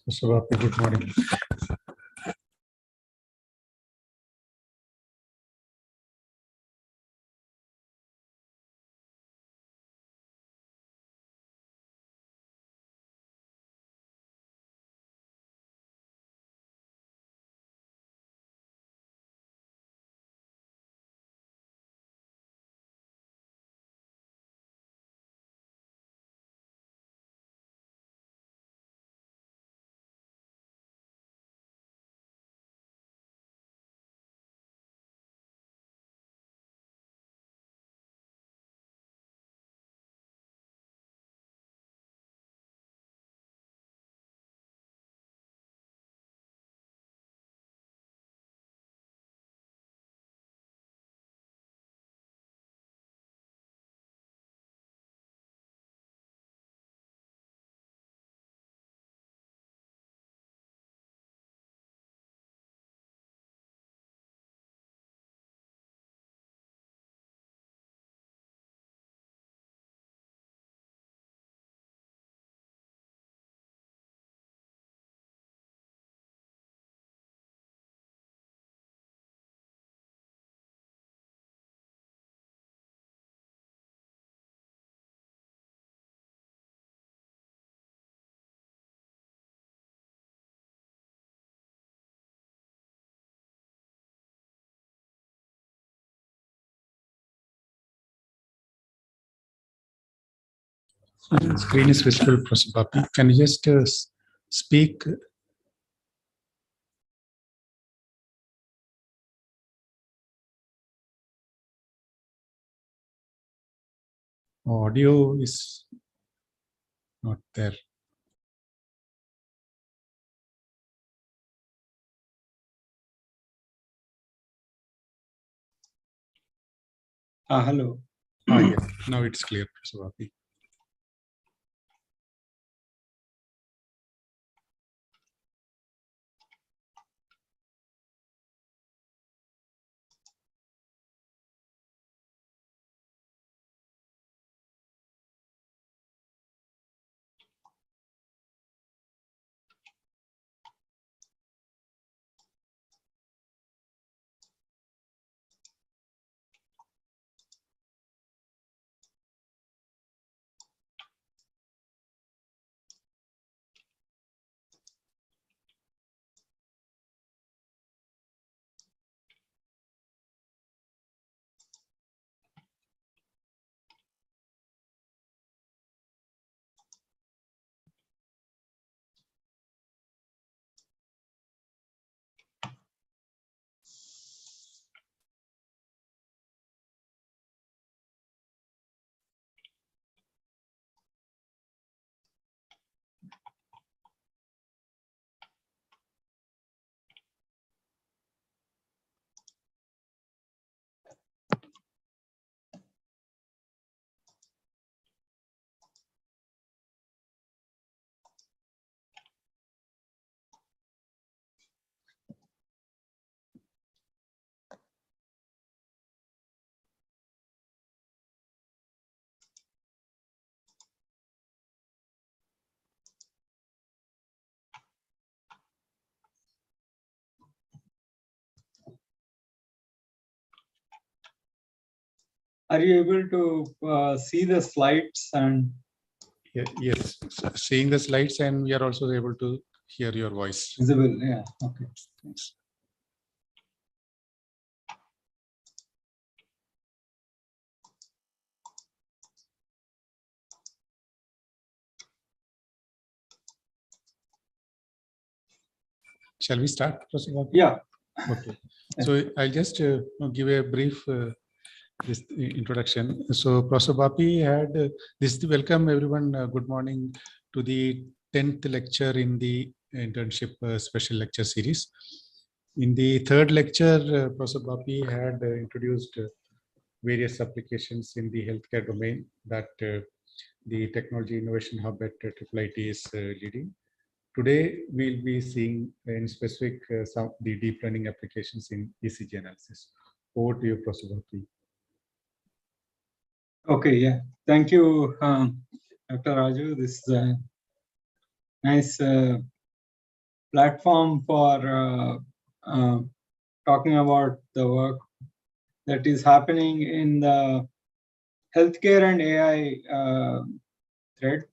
Dr.Bapi, good morning. Screen is visible, Professor Bapi. Can you just speak? Audio is not there. Hello. Yes. Now it's clear, Professor Bapi. Are you able to see the slides and? Yes, seeing the slides, and we are also able to hear your voice. Visible, yeah. Okay. Thanks. Shall we start, Professor Bapi? Yeah. Okay. So I'll just give a brief this introduction. So Professor Bapi had this is the welcome everyone. Good morning to the 10th lecture in the internship special lecture series. In the third lecture, Professor Bapi had introduced various applications in the healthcare domain that the Technology Innovation Hub at IIIT is leading. Today, we'll be seeing in specific some of the deep learning applications in ECG analysis. Over to you, Professor Bapi. Okay, yeah. Thank you, Dr. Raju. This is a nice platform for talking about the work that is happening in the healthcare and AI thread.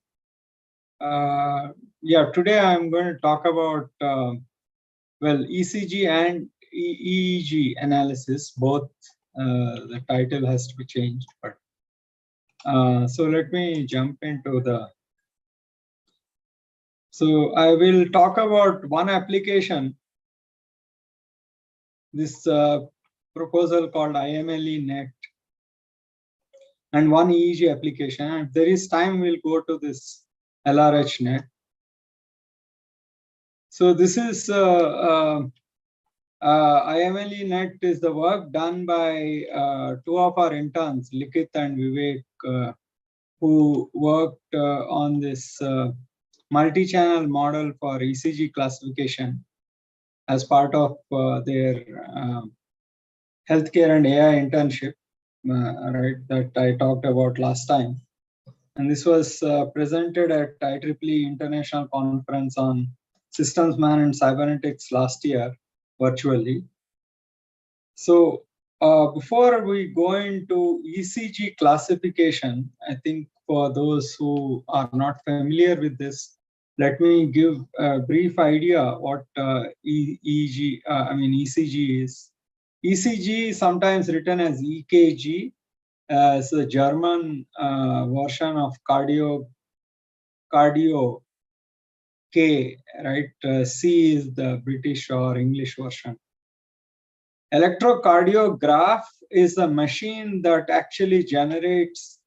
Yeah, today I'm going to talk about well, ECG and EEG analysis. Both the title has to be changed, but so let me jump into the. So I will talk about one application. This proposal called IMLE-NET, and one EEG application. And if there is time, we'll go to this LRH-NET. So this is IMLE-NET is the work done by two of our interns, Likith and Vivek, who worked on this multi-channel model for ECG classification as part of their healthcare and AI internship, right, that I talked about last time. And this was presented at IEEE International Conference on Systems Man and Cybernetics last year, virtually. So before we go into ECG classification, I think for those who are not familiar with this, let me give a brief idea what ECG is. ECG is sometimes written as EKG, it's the German version of cardio K, right? C is the British or English version. Electrocardiograph is a machine that actually generates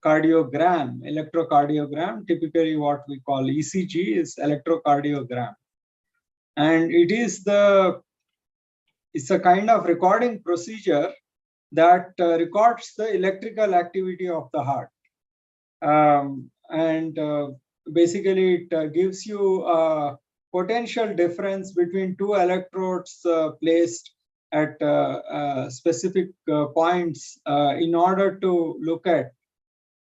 cardiogram. Electrocardiogram, typically what we call ECG, is electrocardiogram. And it's a kind of recording procedure that records the electrical activity of the heart. Basically, it gives you a potential difference between two electrodes placed at specific points in order to look at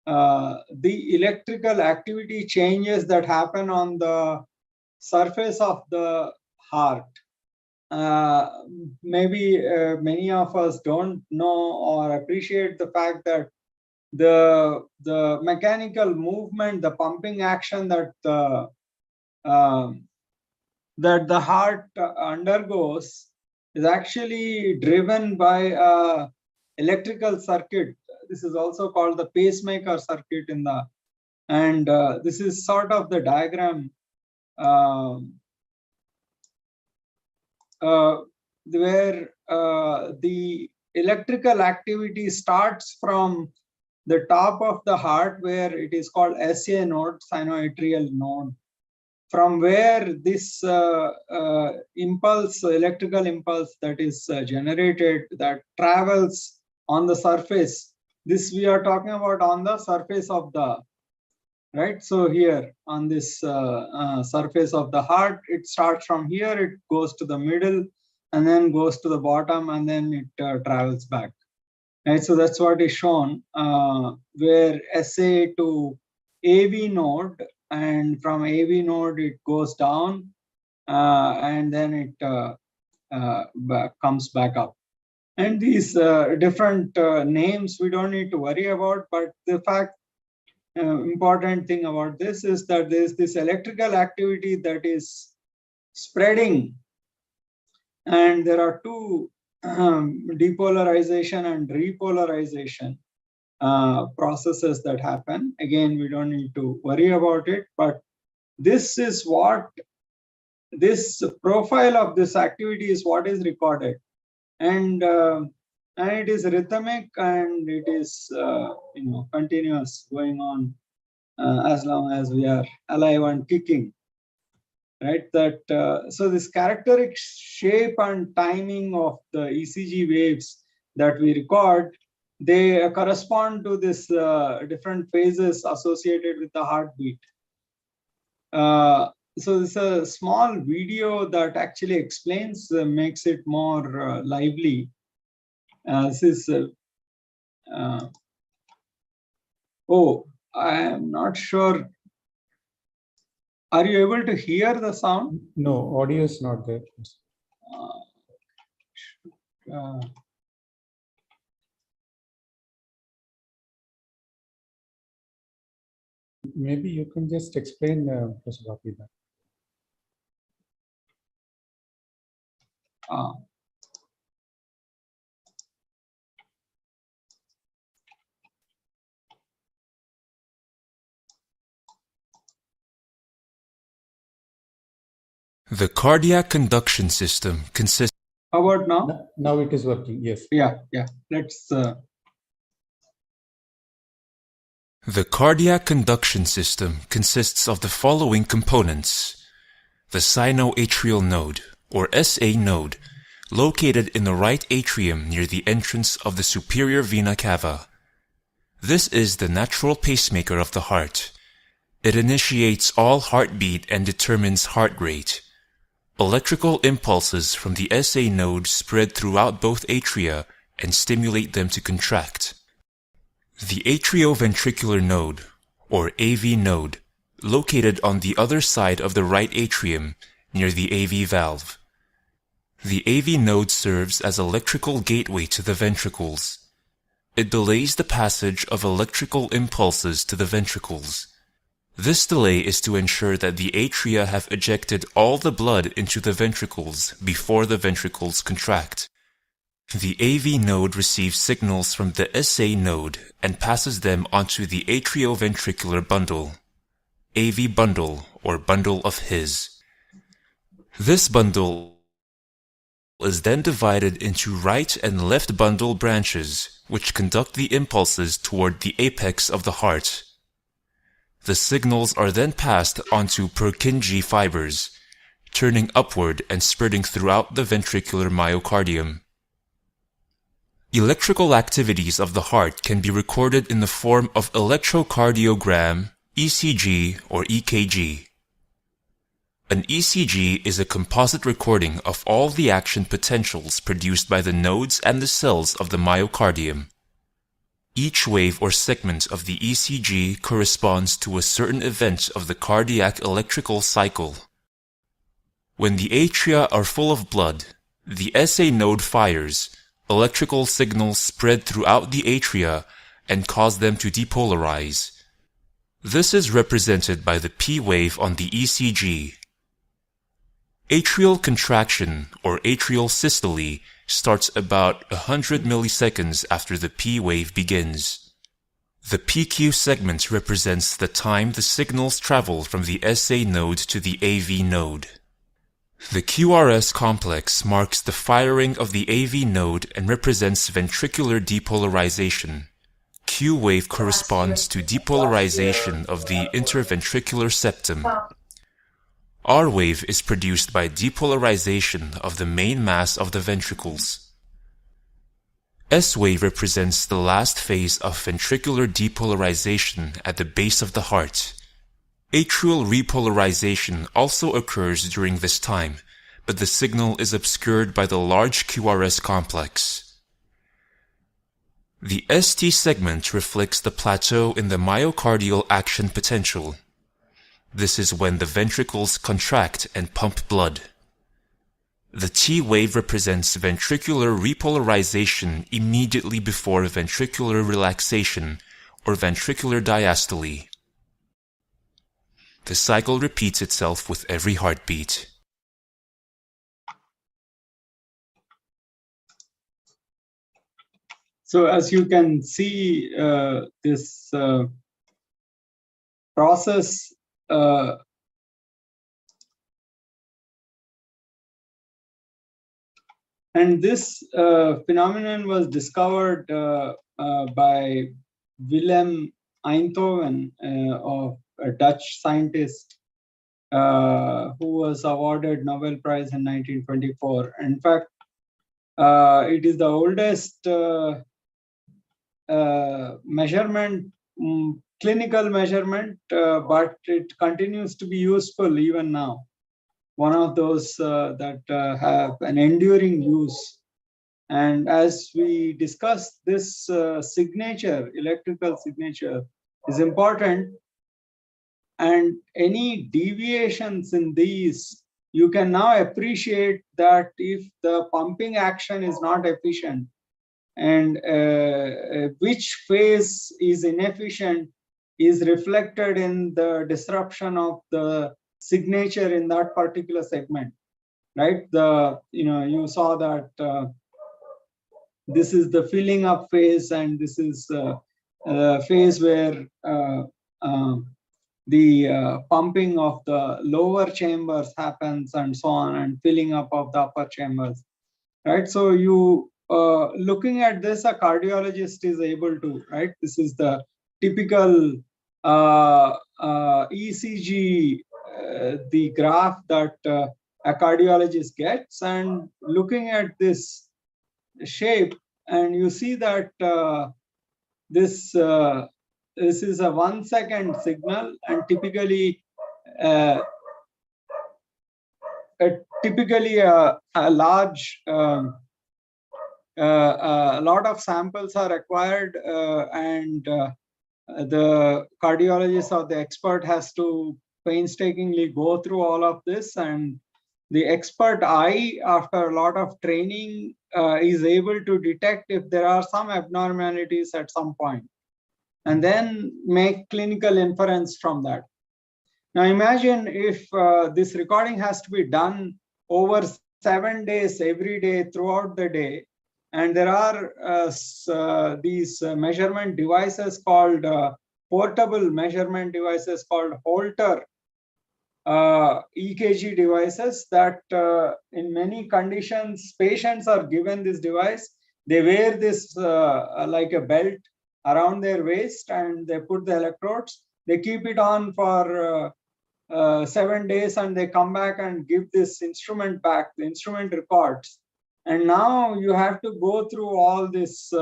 the electrical activity changes that happen on the surface of the heart. Maybe many of us don't know or appreciate the fact that the mechanical movement, the pumping action that the heart undergoes is actually driven by a electrical circuit. This is also called the pacemaker circuit and this is sort of the diagram where the electrical activity starts from the top of the heart, where it is called SA node, sinoatrial node, from where this impulse, electrical impulse that is generated, that travels on the surface. This we are talking about on the surface of the, right? So here on this surface of the heart, it starts from here, it goes to the middle, and then goes to the bottom, and then it travels back. Right, so that's what is shown, where SA to AV node, and from AV node it goes down, and then it comes back up. And these different names we don't need to worry about, but the fact, important thing about this is that there's this electrical activity that is spreading, and there are two depolarization and repolarization processes that happen. Again, we don't need to worry about it, but this is what, this profile of this activity is what is recorded. And it is rhythmic, and it is continuous, going on as long as we are alive and kicking. Right, that so this characteristic shape and timing of the ECG waves that we record, they correspond to this different phases associated with the heartbeat. So this is a small video that actually explains, makes it more lively. This is oh, I am not sure. Are you able to hear the sound? No, audio is not there. Uh, Maybe you can just explain, Professor Bapi, that. uh, The cardiac conduction system consists. how about now? Now it is working. Yes. Yeah. Let's. The cardiac conduction system consists of the following components: the sinoatrial node, or SA node, located in the right atrium near the entrance of the superior vena cava. This is the natural pacemaker of the heart. It initiates all heartbeat and determines heart rate. Electrical impulses from the SA node spread throughout both atria and stimulate them to contract. The atrioventricular node, or AV node, located on the other side of the right atrium, near the AV valve. The AV node serves as electrical gateway to the ventricles. It delays the passage of electrical impulses to the ventricles. This delay is to ensure that the atria have ejected all the blood into the ventricles before the ventricles contract. The AV node receives signals from the SA node and passes them onto the atrioventricular bundle, AV bundle, or bundle of His. This bundle is then divided into right and left bundle branches, which conduct the impulses toward the apex of the heart. The signals are then passed onto Purkinje fibers, turning upward and spreading throughout the ventricular myocardium. Electrical activities of the heart can be recorded in the form of electrocardiogram, ECG, or EKG. An ECG is a composite recording of all the action potentials produced by the nodes and the cells of the myocardium. Each wave or segment of the ECG corresponds to a certain event of the cardiac electrical cycle. When the atria are full of blood, the SA node fires. Electrical signals spread throughout the atria and cause them to depolarize. This is represented by the P wave on the ECG. Atrial contraction, or atrial systole, starts about 100 milliseconds after the P wave begins. The PQ segment represents the time the signals travel from the SA node to the AV node. The QRS complex marks the firing of the AV node and represents ventricular depolarization. Q wave corresponds to depolarization of the interventricular septum. R wave is produced by depolarization of the main mass of the ventricles. S wave represents the last phase of ventricular depolarization at the base of the heart. Atrial repolarization also occurs during this time, but the signal is obscured by the large QRS complex. The ST segment reflects the plateau in the myocardial action potential. This is when the ventricles contract and pump blood. The T wave represents ventricular repolarization immediately before ventricular relaxation, or ventricular diastole. The cycle repeats itself with every heartbeat. So as you can see, this process and this phenomenon was discovered by Willem Einthoven, of a Dutch scientist who was awarded Nobel Prize in 1924. In fact, it is the oldest measurement, clinical measurement, but it continues to be useful even now. One of those that have an enduring use. And as we discussed, this signature, electrical signature, is important. and any deviations in these, you can now appreciate that if the pumping action is not efficient and which phase is inefficient is reflected in the disruption of the signature in that particular segment, right? You saw that this is the filling up phase, and this is a phase where the pumping of the lower chambers happens and so on, and filling up of the upper chambers, right? So you looking at this, a cardiologist is able to, right? This is the typical ECG, the graph that a cardiologist gets, and looking at this shape, and you see that this is a 1 second signal, and typically a large a lot of samples are required, and the cardiologist or the expert has to painstakingly go through all of this, and the expert eye, after a lot of training, is able to detect if there are some abnormalities at some point, and then make clinical inference from that. Now imagine if this recording has to be done over 7 days, every day, throughout the day, and there are these measurement devices called portable measurement devices called Holter EKG devices that in many conditions, patients are given this device. They wear this like a belt around their waist, and they put the electrodes. They keep it on for 7 days, and they come back and give this instrument back. The instrument records. And now you have to go through all this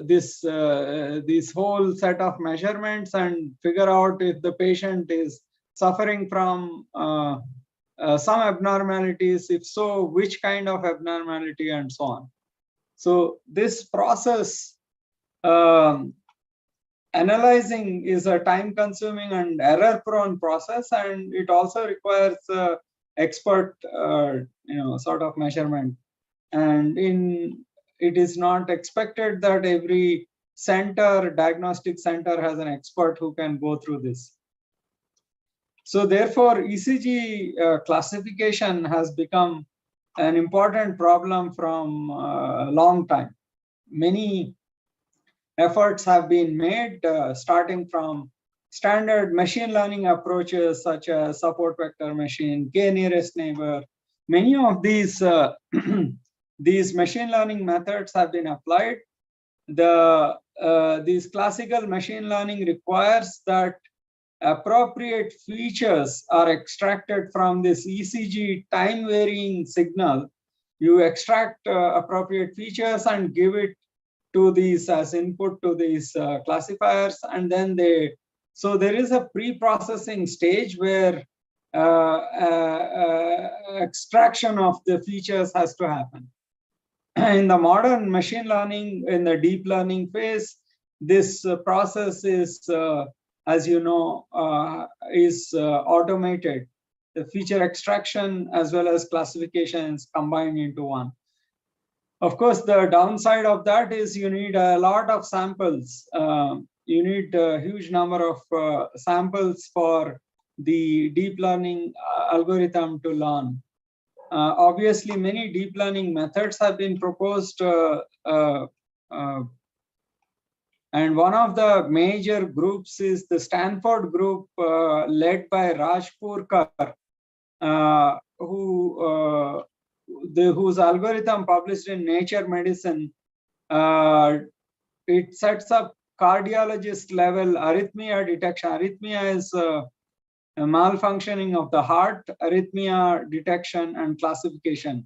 this whole set of measurements and figure out if the patient is suffering from some abnormalities, if so, which kind of abnormality, and so on. So this process, analyzing, is a time-consuming and error-prone process, and it also requires expert, sort of measurement. And it is not expected that every diagnostic center has an expert who can go through this. So therefore, ECG classification has become an important problem from a long time. Many efforts have been made, starting from standard machine learning approaches such as support vector machine, k-nearest neighbor. Many of these these machine learning methods have been applied. These classical machine learning requires that appropriate features are extracted from this ECG time varying signal. You extract appropriate features and give it to these as input to these classifiers, and then so there is a pre-processing stage where extraction of the features has to happen. In the modern machine learning, in the deep learning phase, this process is, as you know, is automated. The feature extraction as well as classification is combined into one. Of course, the downside of that is you need a lot of samples. You need a huge number of samples for the deep learning algorithm to learn. Obviously, many deep learning methods have been proposed, and one of the major groups is the Stanford group led by Raj whose algorithm published in Nature Medicine. It sets up cardiologist level arrhythmia detection. Arrhythmia is a malfunctioning of the heart, arrhythmia detection and classification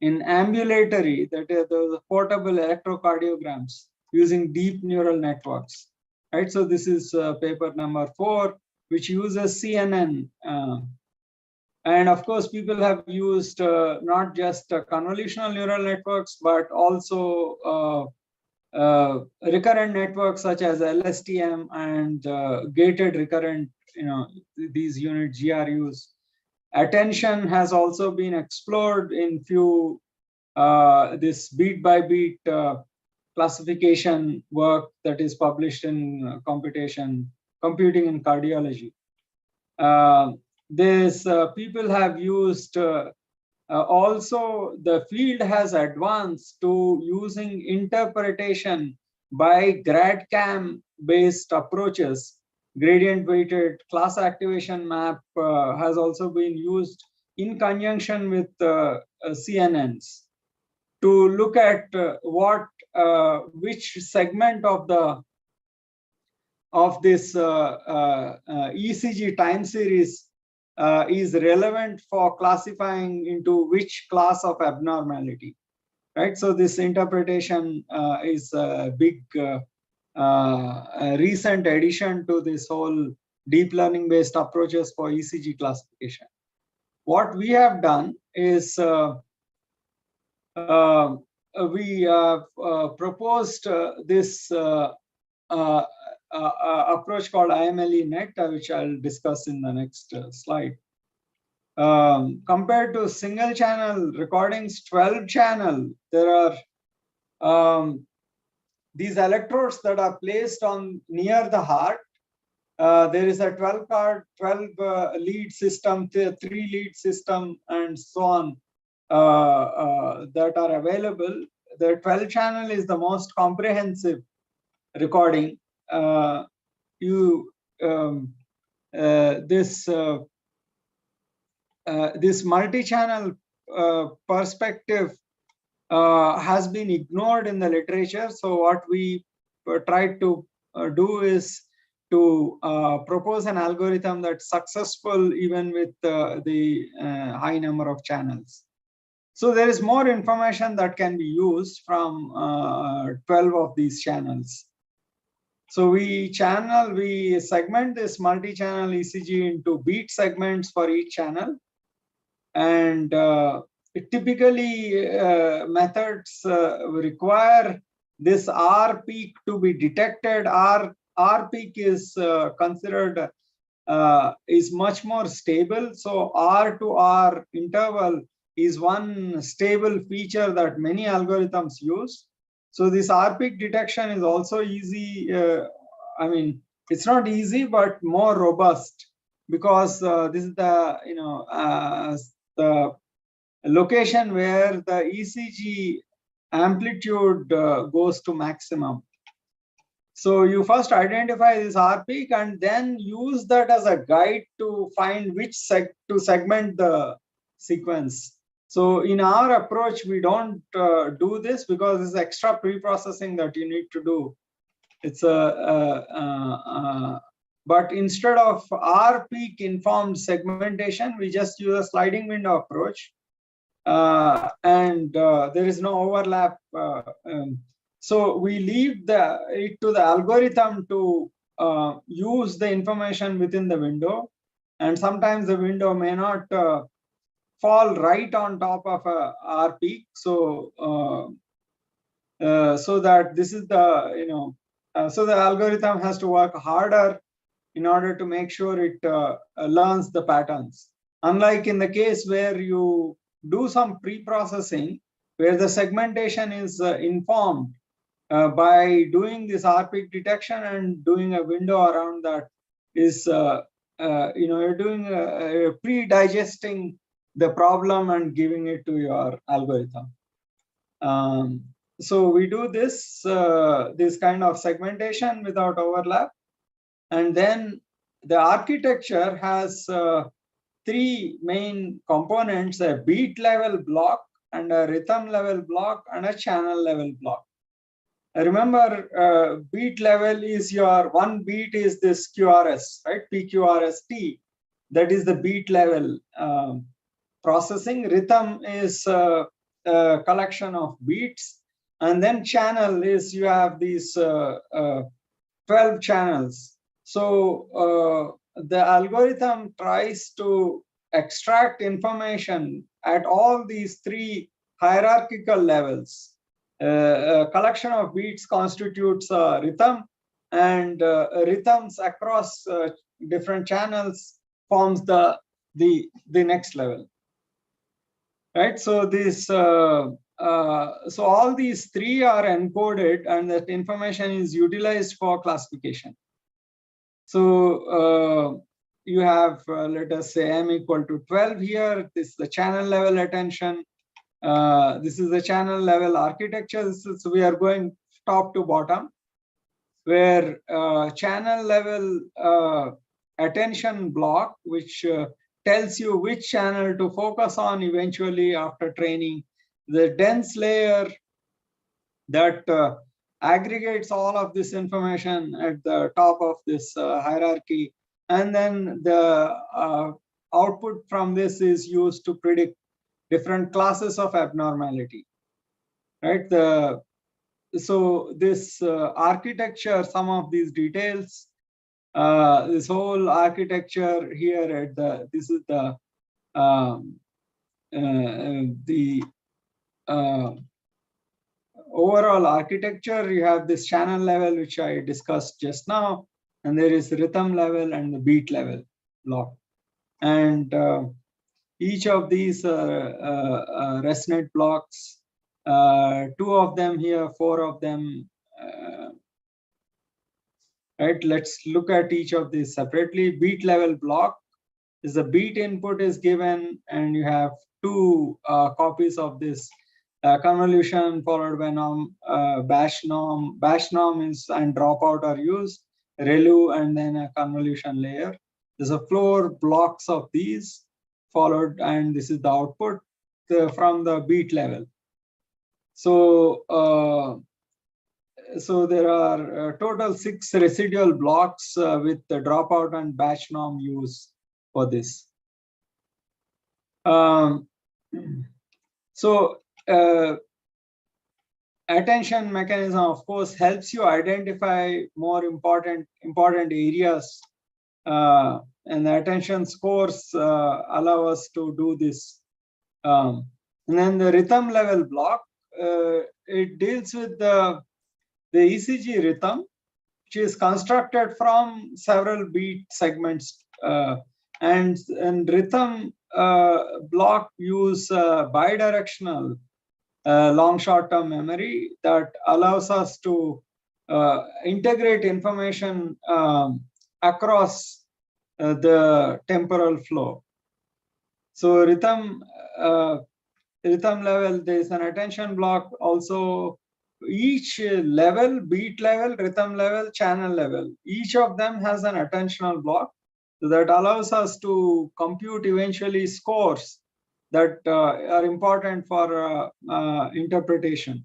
in ambulatory, that is the portable electrocardiograms using deep neural networks, right? So this is paper number 4, which uses CNN. And of course, people have used not just convolutional neural networks, but also recurrent networks such as LSTM and gated recurrent, these unit GRUs. Attention has also been explored in few this beat by beat classification work that is published in computing in cardiology. People have used also the field has advanced to using interpretation by GradCam based approaches. Gradient weighted class activation map has also been used in conjunction with CNNs to look at which segment of this ECG time series is relevant for classifying into which class of abnormality, right? So this interpretation is a big recent addition to this whole deep learning based approaches for ECG classification. What we have done is we have proposed this approach called IMLE-NET, which I'll discuss in the next slide. Compared to single channel recordings, 12 channel, there are these electrodes that are placed on near the heart. There is a 12 lead system, 3 lead system, and so on that are available. The 12 channel is the most comprehensive recording. This multi-channel perspective has been ignored in the literature. So what we tried to do is to propose an algorithm that's successful even with the high number of channels. So there is more information that can be used from 12 of these channels. So we segment this multi-channel ECG into beat segments for each channel. And typically methods require this R peak to be detected. R peak is considered is much more stable. So R to R interval is one stable feature that many algorithms use. So this R peak detection is also easy. I mean, it's not easy, but more robust, because this is the location where the ECG amplitude goes to maximum. So you first identify this R peak and then use that as a guide to find which to segment the sequence. So in our approach, we don't do this because it's extra pre-processing that you need to do. It's but instead of R peak informed segmentation, we just use a sliding window approach, and there is no overlap. So we leave it to the algorithm to use the information within the window, and sometimes the window may not fall right on top of a R peak. So so that this is the so the algorithm has to work harder in order to make sure it learns the patterns. Unlike in the case where you do some pre-processing, where the segmentation is informed by doing this R peak detection and doing a window around that, is you're doing pre-digesting the problem and giving it to your algorithm. So we do this kind of segmentation without overlap. And then the architecture has 3 main components: a beat level block, and a rhythm level block, and a channel level block. Remember, beat level is your one beat is this QRS, right? PQRST. That is the beat level processing. Rhythm is a collection of beats. And then channel is you have these 12 channels. So the algorithm tries to extract information at all these 3 hierarchical levels: A collection of beats constitutes a rhythm, and rhythms across different channels forms the next level. Right. So this so all these three are encoded, and that information is utilized for classification. So you have let us say m equal to 12 here. This is the channel level attention. This is the channel level architecture. So we are going top to bottom, where channel level attention block, which tells you which channel to focus on eventually after training. The dense layer that aggregates all of this information at the top of this hierarchy. And then the output from this is used to predict different classes of abnormality, right? So this architecture, some of these details, this whole architecture here at this is the overall architecture. You have this channel level, which I discussed just now, and there is rhythm level and the beat level block. And each of these ResNet blocks, 2 of them here, 4 of them. Right, let's look at each of these separately. Beat level block is the beat input is given, and you have 2 copies of this convolution followed by norm, bash norm. Bash norm is and dropout are used, ReLU, and then a convolution layer. There's a 4 blocks of these followed, and this is the output from the beat level. So so there are total 6 residual blocks with the dropout and batch norm use for this. So attention mechanism, of course, helps you identify more important areas, and the attention scores allow us to do this. And then the rhythm level block, it deals with the ECG rhythm, which is constructed from several beat segments, and rhythm block use bidirectional long short-term memory that allows us to integrate information across the temporal flow. So rhythm level, there is an attention block also. Each level, beat level, rhythm level, channel level, each of them has an attentional block that allows us to compute eventually scores that are important for interpretation.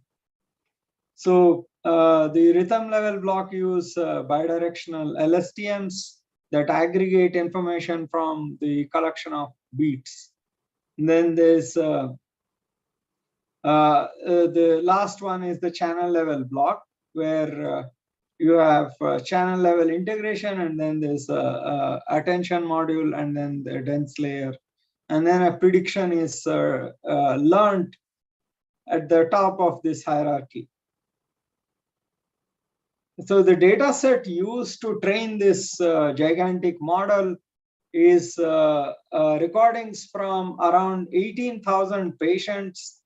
So the rhythm level block use bidirectional LSTMs that aggregate information from the collection of beats. And then there's the last one is the channel level block, where you have channel level integration, and then there's attention module, and then the dense layer, and then a prediction is learned at the top of this hierarchy. So the data set used to train this gigantic model is recordings from around 18,000 patients,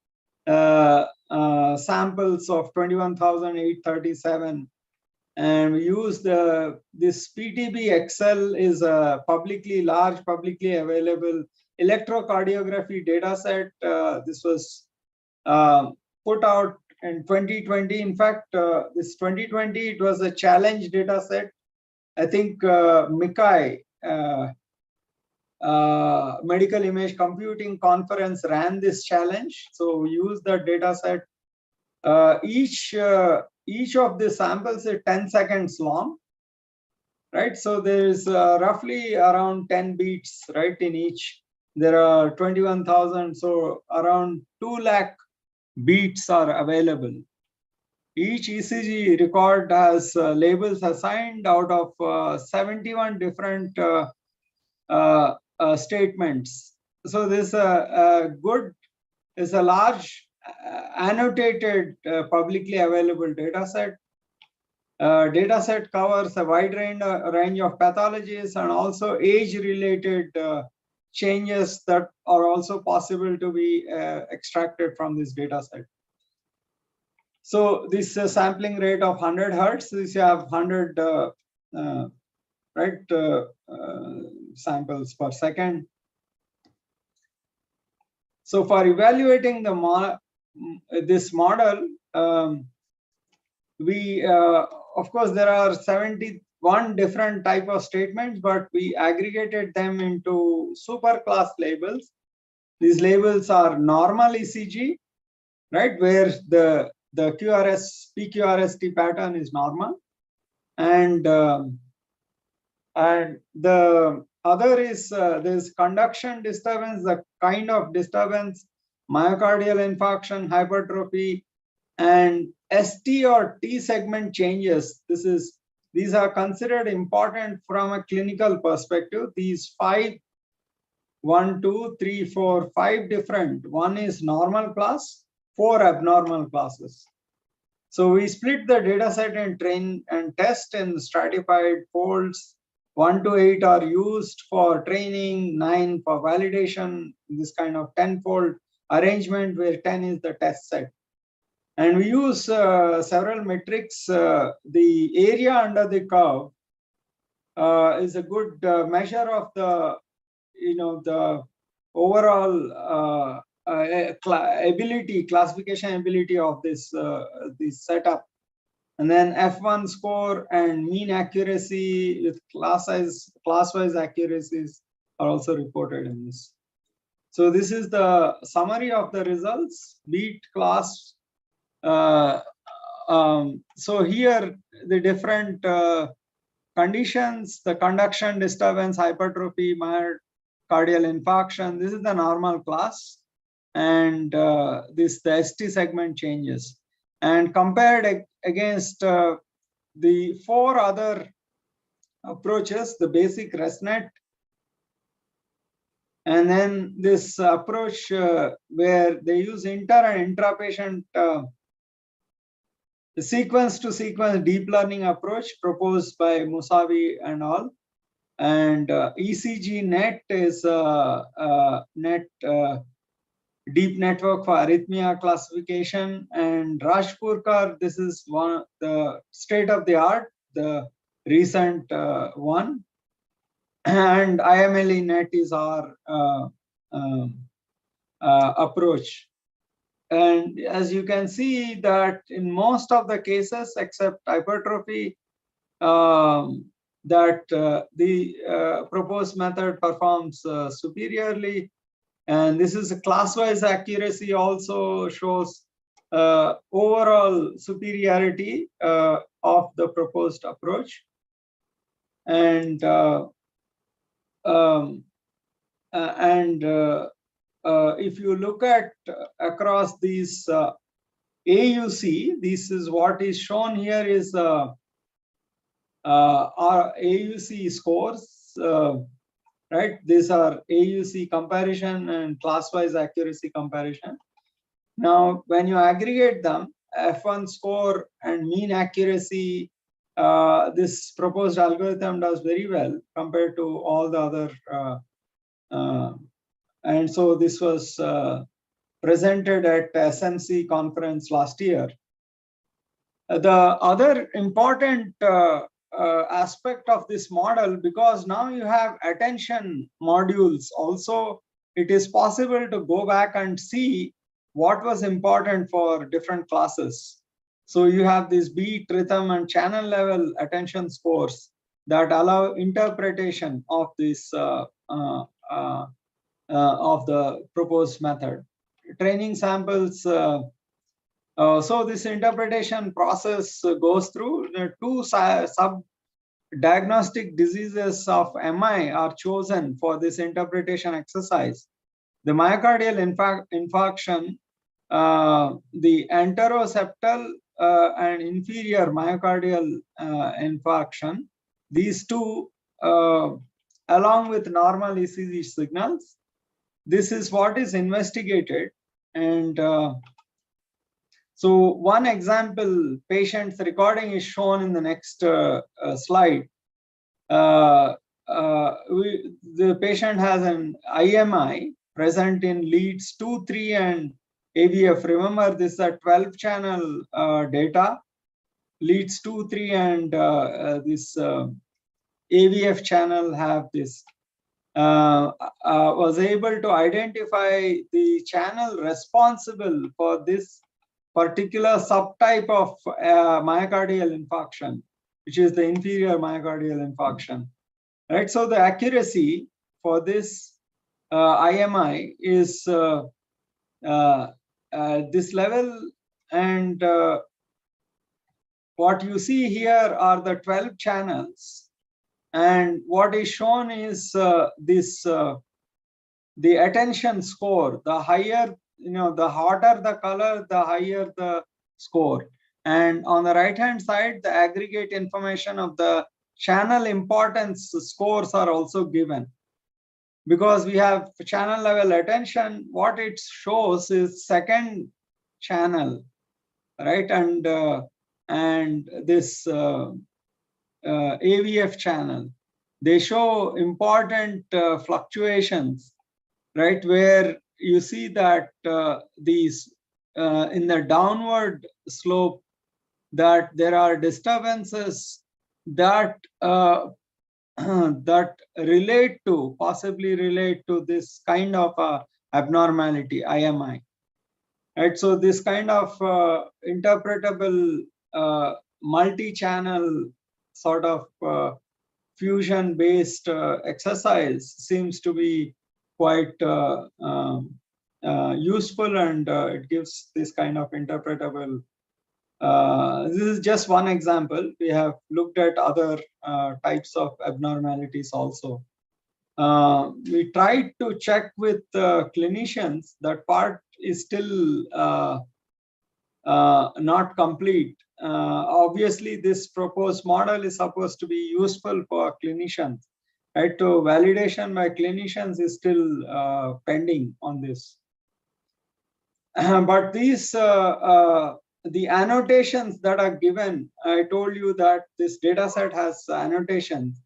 samples of 21,837, and we use this PTB-XL is a large publicly available electrocardiography data set. This was put out in 2020. In fact, this 2020, it was a challenge data set. I think MICI, Medical Image Computing Conference, ran this challenge. So we use that data set. Each of the samples is 10 seconds long, right? So there is roughly around 10 beats, right, in each. There are 21,000, so around 2 lakh beats are available. Each ECG record has labels assigned out of 71 different statements. So this is a large annotated publicly available data set. Data set covers a wide range of pathologies and also age-related changes that are also possible to be extracted from this data set. So this sampling rate of 100 hertz, this you have 100 samples per second. So for evaluating the this model, we of course there are 71 different type of statements, but we aggregated them into superclass labels. These labels are normal ECG, right, where the PQRST pattern is normal, and the other is this conduction disturbance, the kind of disturbance, myocardial infarction, hypertrophy, and ST or T segment changes. These are considered important from a clinical perspective. These 5 different. One is normal class, 4 abnormal classes. So we split the data set and train and test in stratified folds. 1 to 8 are used for training, 9 for validation, this kind of 10-fold arrangement where 10 is the test set. And we use several metrics. The area under the curve is a good measure of the, the overall classification ability of this setup. And then F1 score and mean accuracy with class-wise accuracies are also reported in this. So this is the summary of the results. Beat class. So here the different conditions, the conduction disturbance, hypertrophy, myocardial infarction. This is the normal class, and the ST segment changes. And compared against the 4 other approaches, the basic ResNet, and then this approach where they use inter and intra-patient sequence-to-sequence deep learning approach proposed by Musavi and all. And ECG net is net deep network for arrhythmia classification, and Rajpurkar, this is one the state of the art, the recent one, and IMLE net is our approach. And as you can see that in most of the cases except hypertrophy, that the proposed method performs superiorly. And this is a class-wise accuracy also shows overall superiority of the proposed approach. And if you look at across these AUC, this is what is shown here is our AUC scores. Right, these are AUC comparison and class-wise accuracy comparison. Now, when you aggregate them, F1 score and mean accuracy, this proposed algorithm does very well compared to all the other. And so this was presented at SMC conference last year. The other important aspect of this model, because now you have attention modules also, it is possible to go back and see what was important for different classes. So you have this beat, rhythm, and channel level attention scores that allow interpretation of this of the proposed method. Training samples. So this interpretation process goes through 2 sub-diagnostic diseases of MI are chosen for this interpretation exercise. The myocardial infarction, the anteroseptal and inferior myocardial infarction, these 2 along with normal ECG signals, this is what is investigated. And So one example patient's recording is shown in the next slide. The patient has an IMI present in leads 2, 3, and AVF. Remember, this is a 12-channel data. Leads 2, 3, and this AVF channel have this. Was able to identify the channel responsible for this particular subtype of myocardial infarction, which is the inferior myocardial infarction. Right, so the accuracy for this IMI is this level, and what you see here are the 12 channels, and what is shown is the attention score. The higher, the hotter the color, the higher the score. And on the right hand side, the aggregate information of the channel importance scores are also given. Because we have channel level attention, what it shows is second channel, right? And this AVF channel, they show important fluctuations, right? Where you see that these in the downward slope, that there are disturbances that that possibly relate to this kind of abnormality, IMI. Right, so this kind of interpretable multi-channel sort of fusion-based exercise seems to be quite useful, and it gives this kind of interpretable. This is just one example. We have looked at other types of abnormalities also. We tried to check with clinicians. That part is still not complete. Obviously, this proposed model is supposed to be useful for clinicians. Right, so validation by clinicians is still pending on this. But these the annotations that are given, I told you that this data set has annotations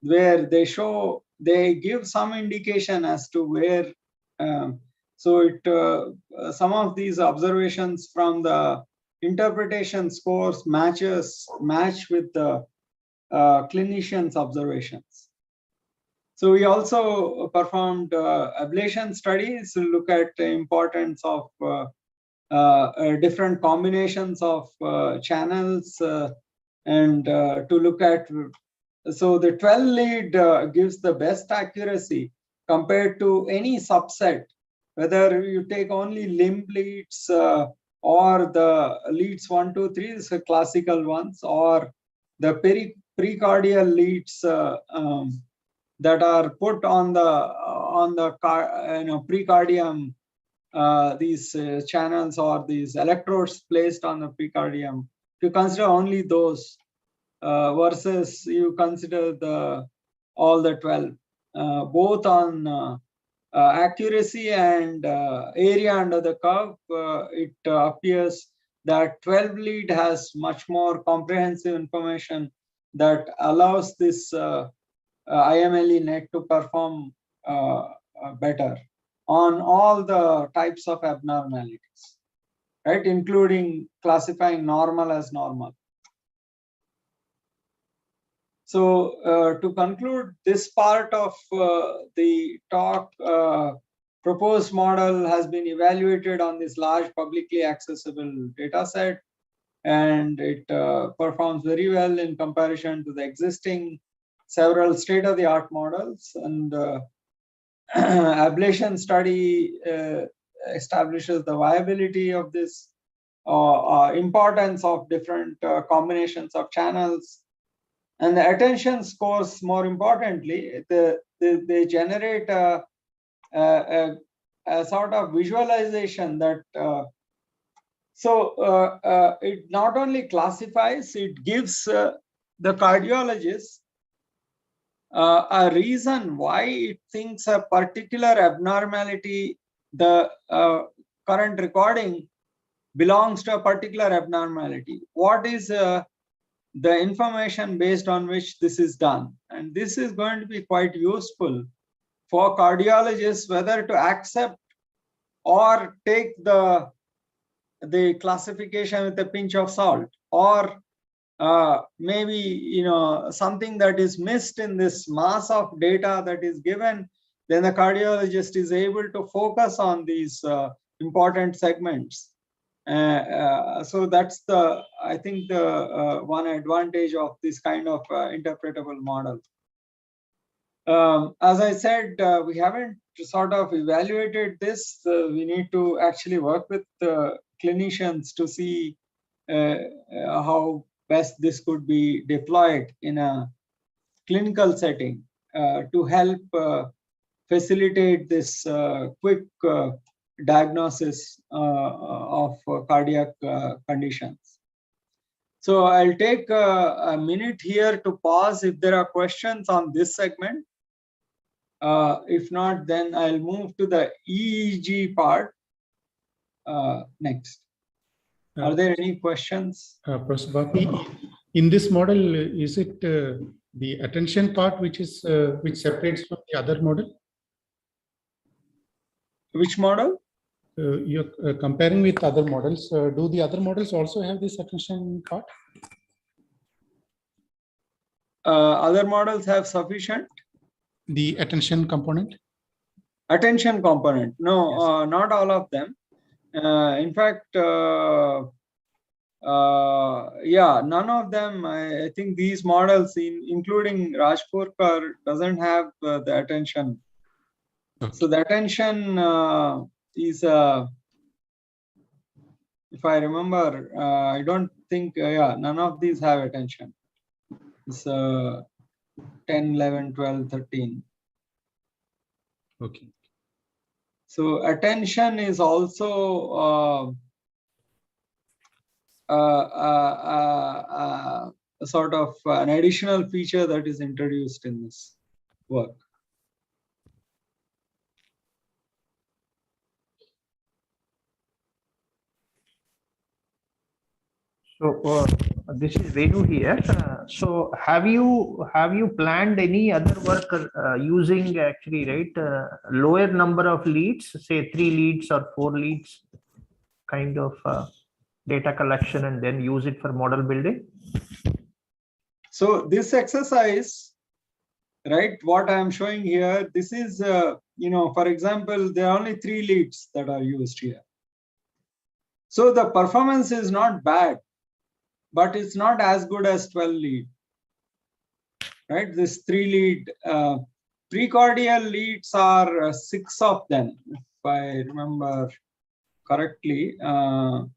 where they give some indication as to where. So some of these observations from the interpretation scores match with the clinicians' observations. So we also performed ablation studies to look at the importance of different combinations of channels and to look at. So the 12 lead gives the best accuracy compared to any subset, whether you take only limb leads or the leads 1, 2, 3, is the classical ones, or the precardial leads that are put on the precardium, these channels or these electrodes placed on the precardium. You consider only those versus you consider all the 12, both on accuracy and area under the curve. It appears that 12 lead has much more comprehensive information that allows this IMLE net to perform better on all the types of abnormalities, right, including classifying normal as normal. So to conclude this part of the talk, proposed model has been evaluated on this large publicly accessible data set, and it performs very well in comparison to the existing several state-of-the-art models. And ablation study establishes the viability of this, importance of different combinations of channels. And the attention scores, more importantly, they generate a sort of visualization that it not only classifies, it gives the cardiologist a reason why it thinks a particular abnormality, the current recording belongs to a particular abnormality. What is the information based on which this is done? And this is going to be quite useful for cardiologists, whether to accept or take the classification with a pinch of salt, or maybe something that is missed in this mass of data that is given, then the cardiologist is able to focus on these important segments. So that's I think the one advantage of this kind of interpretable model. As I said, we haven't sort of evaluated this. We need to actually work with clinicians to see how best this could be deployed in a clinical setting to help facilitate this quick diagnosis of cardiac conditions. So I'll take a minute here to pause if there are questions on this segment. If not, then I'll move to the EEG part next. Are there any questions? Professor Bapi, in this model, is it the attention part which separates from the other model? Which model? You're comparing with other models. Do the other models also have this attention part? Other models have sufficient? The attention component? Attention component? No, Yes. Not all of them. In fact, yeah, none of them. I think these models, including Rajpurkar, doesn't have the attention. Okay. So the attention is, if I remember, I don't think, yeah, none of these have attention. It's 10, 11, 12, 13. Okay. So attention is also a sort of an additional feature that is introduced in this work. So this is Raju here. So have you planned any other work using actually lower number of leads, say 3 leads or 4 leads, kind of data collection, and then use it for model building? So this exercise, right, what I am showing here, this is, for example, there are only 3 leads that are used here. So the performance is not bad, but it's not as good as 12 lead, right? This 3 lead, precordial leads are 6 of them, if I remember correctly. There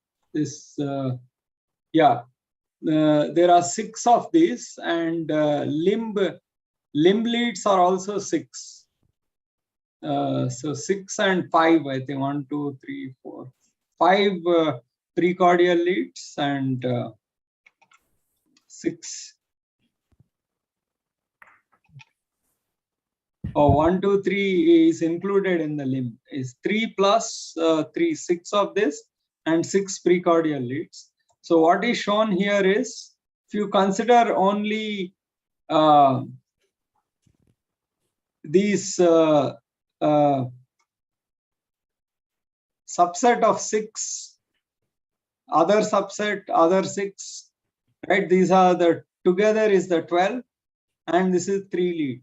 are 6 of these, and limb leads are also 6. So 6 and 5, I think 1, 2, 3, 4, 5 precordial leads and 6. Oh, 1, 2, 3 is included in the limb. Is 3 plus 3, 6 of this, and 6 precordial leads. So what is shown here is, if you consider only these subset of 6, other subset, other 6, right? These are the, together is the 12, and this is 3 lead.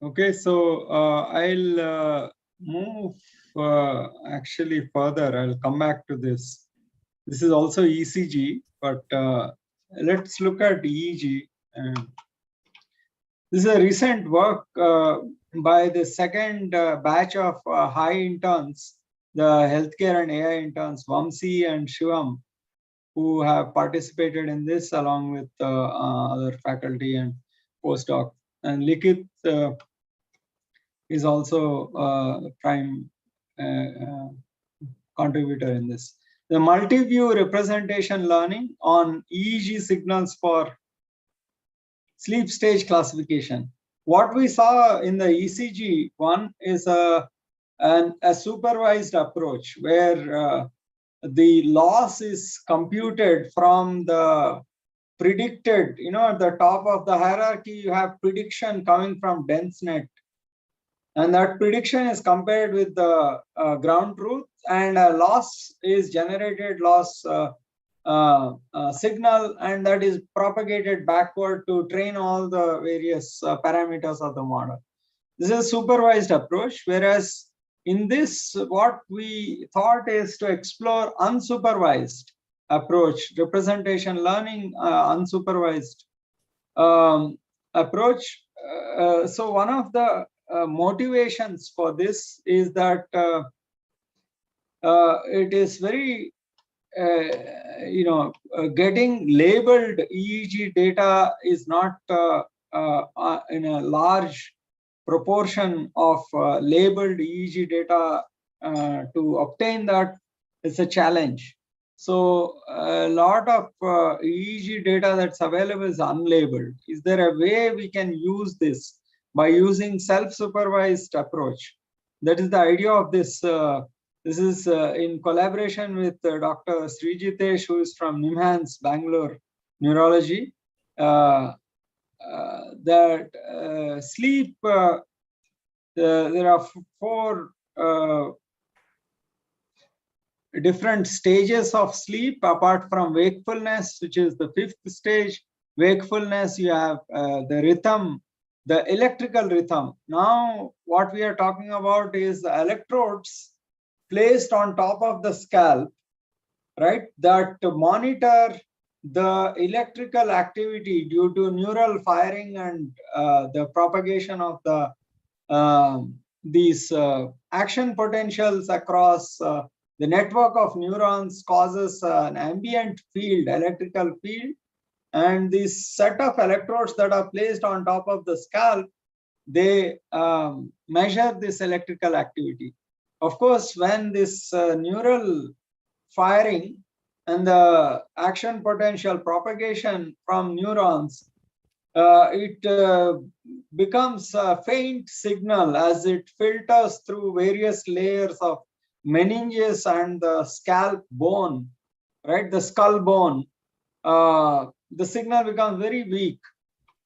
Okay, so I'll move actually further. I'll come back to this. This is also ECG, but let's look at EEG. This is a recent work by the second batch of high interns, the healthcare and AI interns, Vamsi and Shivam, who have participated in this along with other faculty and postdoc. and Likith is also prime contributor in this. The multi-view representation learning on EEG signals for sleep stage classification. What we saw in the ECG one is a supervised approach where the loss is computed from the predicted, at the top of the hierarchy, you have prediction coming from dense net. And that prediction is compared with the ground truth, and a loss is generated, signal, and that is propagated backward to train all the various parameters of the model. This is a supervised approach, whereas in this, what we thought is to explore unsupervised approach, representation learning, unsupervised approach. So one of the motivations for this is that it is very getting labeled EEG data is not in a large proportion of labeled EEG data. To obtain that is a challenge. So a lot of EEG data that's available is unlabeled. Is there a way we can use this by using self-supervised approach? That is the idea of this. This is in collaboration with Dr. Srijitesh, who is from NIMHANS, Bangalore, Neurology. Sleep, there are 4 different stages of sleep apart from wakefulness, which is the 5th stage. Wakefulness, you have the rhythm, the electrical rhythm. Now, what we are talking about is the electrodes placed on top of the scalp, right, that monitor the electrical activity due to neural firing and the propagation of the these action potentials across the network of neurons causes an ambient field, electrical field, and this set of electrodes that are placed on top of the scalp, they measure this electrical activity. Of course, when this neural firing and the action potential propagation from neurons, it becomes a faint signal as it filters through various layers of meninges and the scalp bone, right, the skull bone. The signal becomes very weak.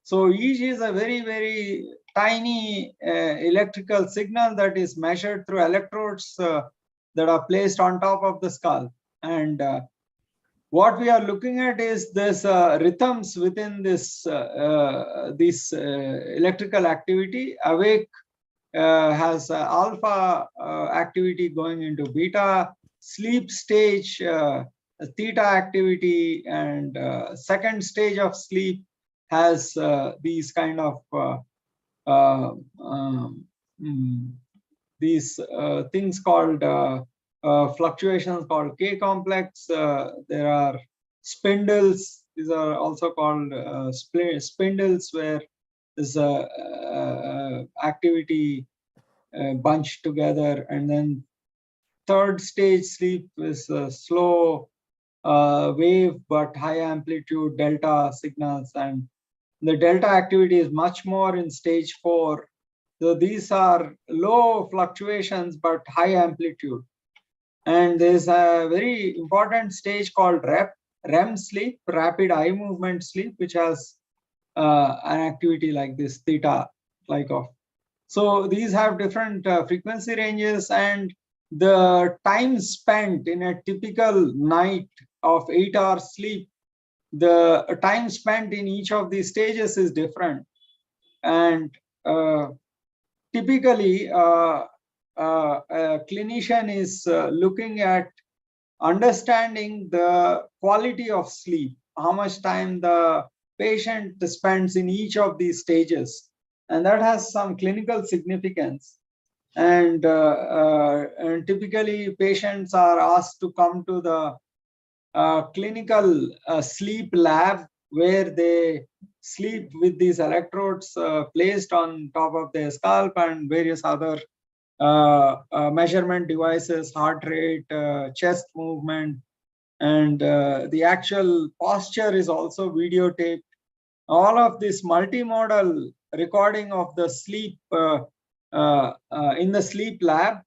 So EEG is a very, very tiny electrical signal that is measured through electrodes that are placed on top of the skull. And what we are looking at is this rhythms within this electrical activity. Awake has alpha activity going into beta, sleep stage theta activity, and second stage of sleep has these kind of these things called fluctuations called K complex. There are spindles. These are also called spindles, where there's activity bunched together. And then third stage sleep is a slow wave but high amplitude delta signals, and the delta activity is much more in stage 4. So these are low fluctuations but high amplitude. And there's a very important stage called REM sleep, rapid eye movement sleep, which has an activity like this, theta, like of. So these have different frequency ranges, and the time spent in a typical night of 8 hours sleep, the time spent in each of these stages is different. And typically, a clinician is looking at understanding the quality of sleep, how much time the patient spends in each of these stages, and that has some clinical significance. And typically patients are asked to come to the clinical sleep lab where they sleep with these electrodes placed on top of their scalp and various other measurement devices, heart rate, chest movement, and the actual posture is also videotaped. All of this multimodal recording of the sleep in the sleep lab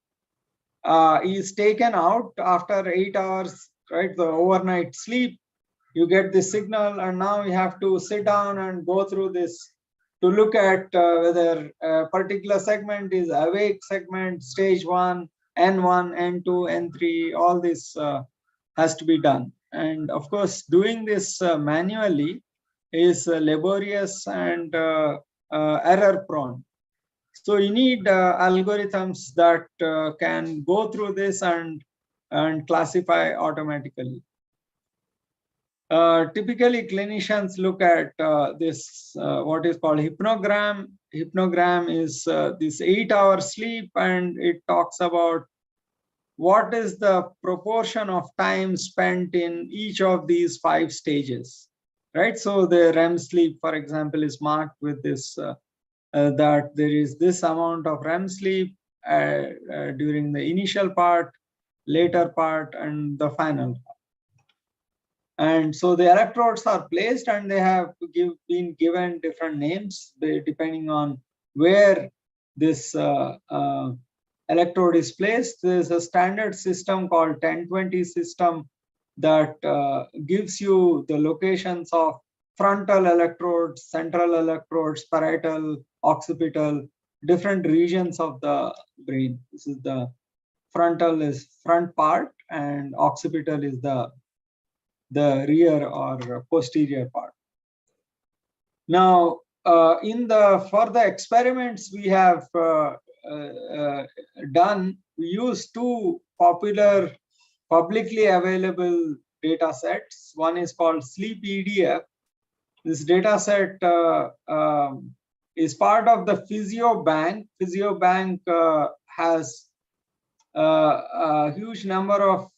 is taken out after 8 hours, right? The overnight sleep, you get the signal, and now you have to sit down and go through this to look at whether a particular segment is awake segment, stage 1, N1, N2, N3, all this has to be done. And of course, doing this manually is laborious and error prone. So you need algorithms that can go through this and classify automatically. Typically, clinicians look at this, what is called hypnogram. Hypnogram is this 8-hour sleep, and it talks about what is the proportion of time spent in each of these 5 stages, right? So the REM sleep, for example, is marked with this, that there is this amount of REM sleep during the initial part, later part, and the final part. And so the electrodes are placed, and they have been given different names depending on where this electrode is placed. There's a standard system called 1020 system that gives you the locations of frontal electrodes, central electrodes, parietal, occipital, different regions of the brain. This is the frontal is front part, and occipital is the rear or posterior part. Now, for the experiments we have done, we use 2 popular publicly available data sets. One is called Sleep EDF. This data set is part of the PhysioBank. PhysioBank has a huge number of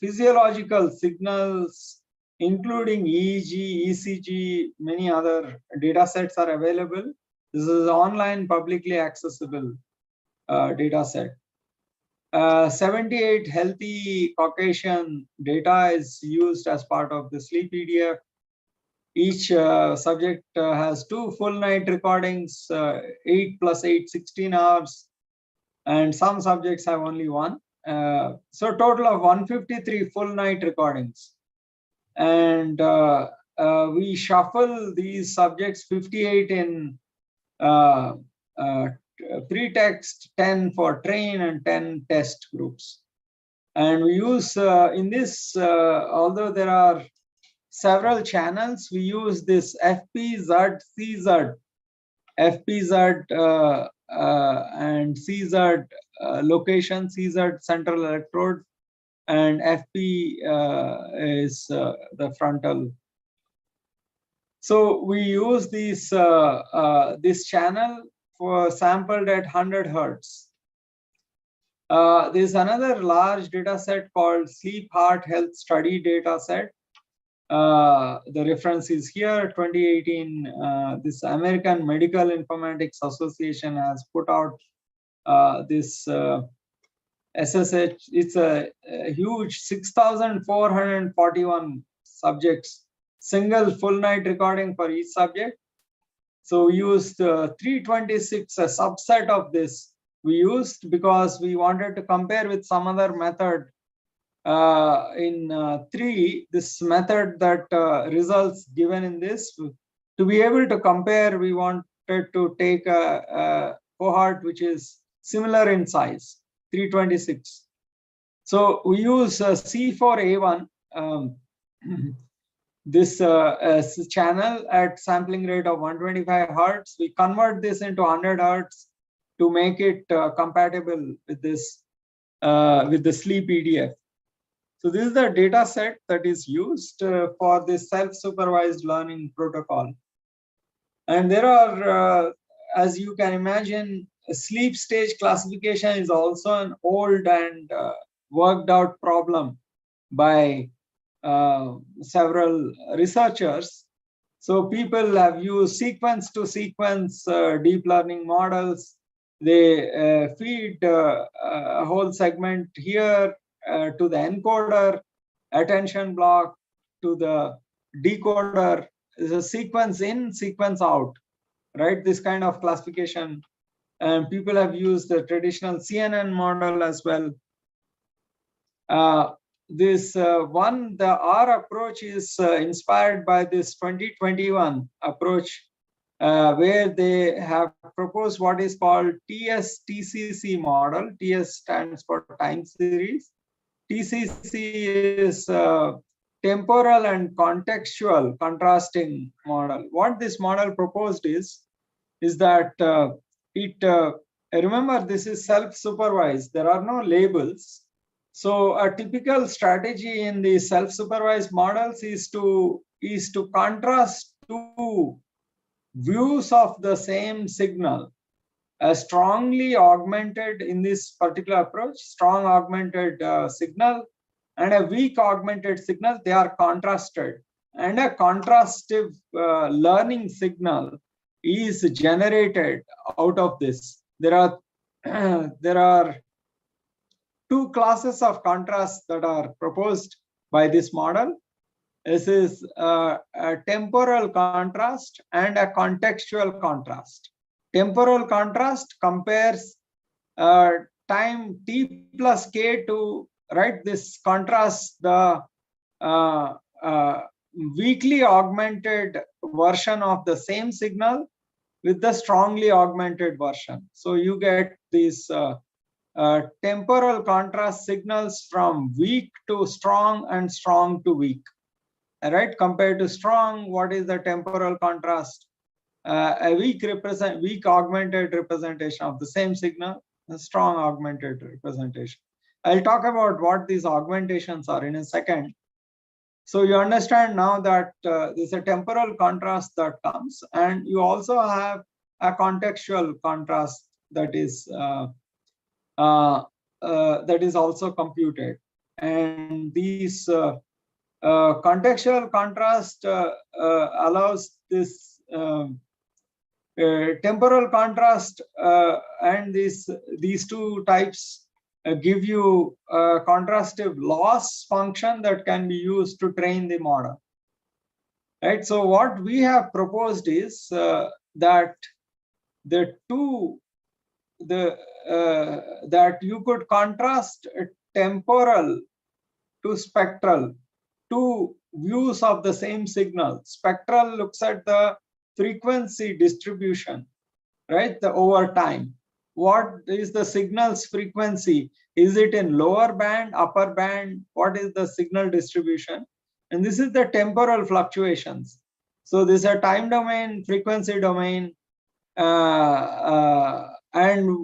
physiological signals, including EEG, ECG, many other data sets are available. This is online, publicly accessible data set. 78 healthy Caucasian data is used as part of the Sleep EDF. Each subject has 2 full night recordings, 8 + 8, 16 hours. And some subjects have only 1. So total of 153 full night recordings. And we shuffle these subjects, 58 in pretext, 10 for train, and 10 test groups. And we use in this, although there are several channels, we use this FP-ZUD, C-ZUD, FP-ZUD and C-ZUD location, C-ZUD central electrode, and FP is the frontal. So we use these this channel for sampled at 100 Hertz. There's another large data set called Sleep Heart Health Study data set. The reference is here, 2018. This American Medical Informatics Association has put out this SSH. It's a huge 6,441 subjects, single full night recording for each subject. So we used 326, a subset of this we used because we wanted to compare with some other method. In 3, this method that results given in this, to be able to compare, we wanted to take a cohort which is similar in size, 326. So we use C4A1, this channel at sampling rate of 125 Hertz. We convert this into 100 Hertz to make it compatible with this, with the Sleep EDF. So this is the data set that is used for this self-supervised learning protocol. And there are, as you can imagine, sleep stage classification is also an old and worked out problem by several researchers. So people have used sequence to sequence deep learning models. They feed a whole segment here to the encoder, attention block, to the decoder. Is a sequence in, sequence out, right? This kind of classification. And people have used the traditional CNN model as well. Our approach is inspired by this 2021 approach, where they have proposed what is called TS-TCC model. TS stands for time series. TCC is temporal and contextual contrasting model. What this model proposed is that remember, this is self-supervised. There are no labels. So a typical strategy in the self-supervised models is to contrast two views of the same signal. A strongly augmented, in this particular approach, strong augmented signal and a weak augmented signal, they are contrasted. And a contrastive learning signal is generated out of this. There are two classes of contrast that are proposed by this model. This is a temporal contrast and a contextual contrast. Temporal contrast compares time t plus k to, right? This contrasts the weakly augmented version of the same signal with the strongly augmented version. So you get these temporal contrast signals from weak to strong and strong to weak. Right? Compared to strong, what is the temporal contrast? A weak augmented representation of the same signal, a strong augmented representation. I'll talk about what these augmentations are in a second. So you understand now that there's a temporal contrast that comes, and you also have a contextual contrast that is also computed. And these contextual contrast allows this temporal contrast, and these two types give you a contrastive loss function that can be used to train the model. Right. So what we have proposed is that that you could contrast temporal to spectral, two views of the same signal. Spectral looks at the frequency distribution, right? Over time. What is the signal's frequency? Is it in lower band, upper band? What is the signal distribution? And this is the temporal fluctuations. So this is a time domain, frequency domain, and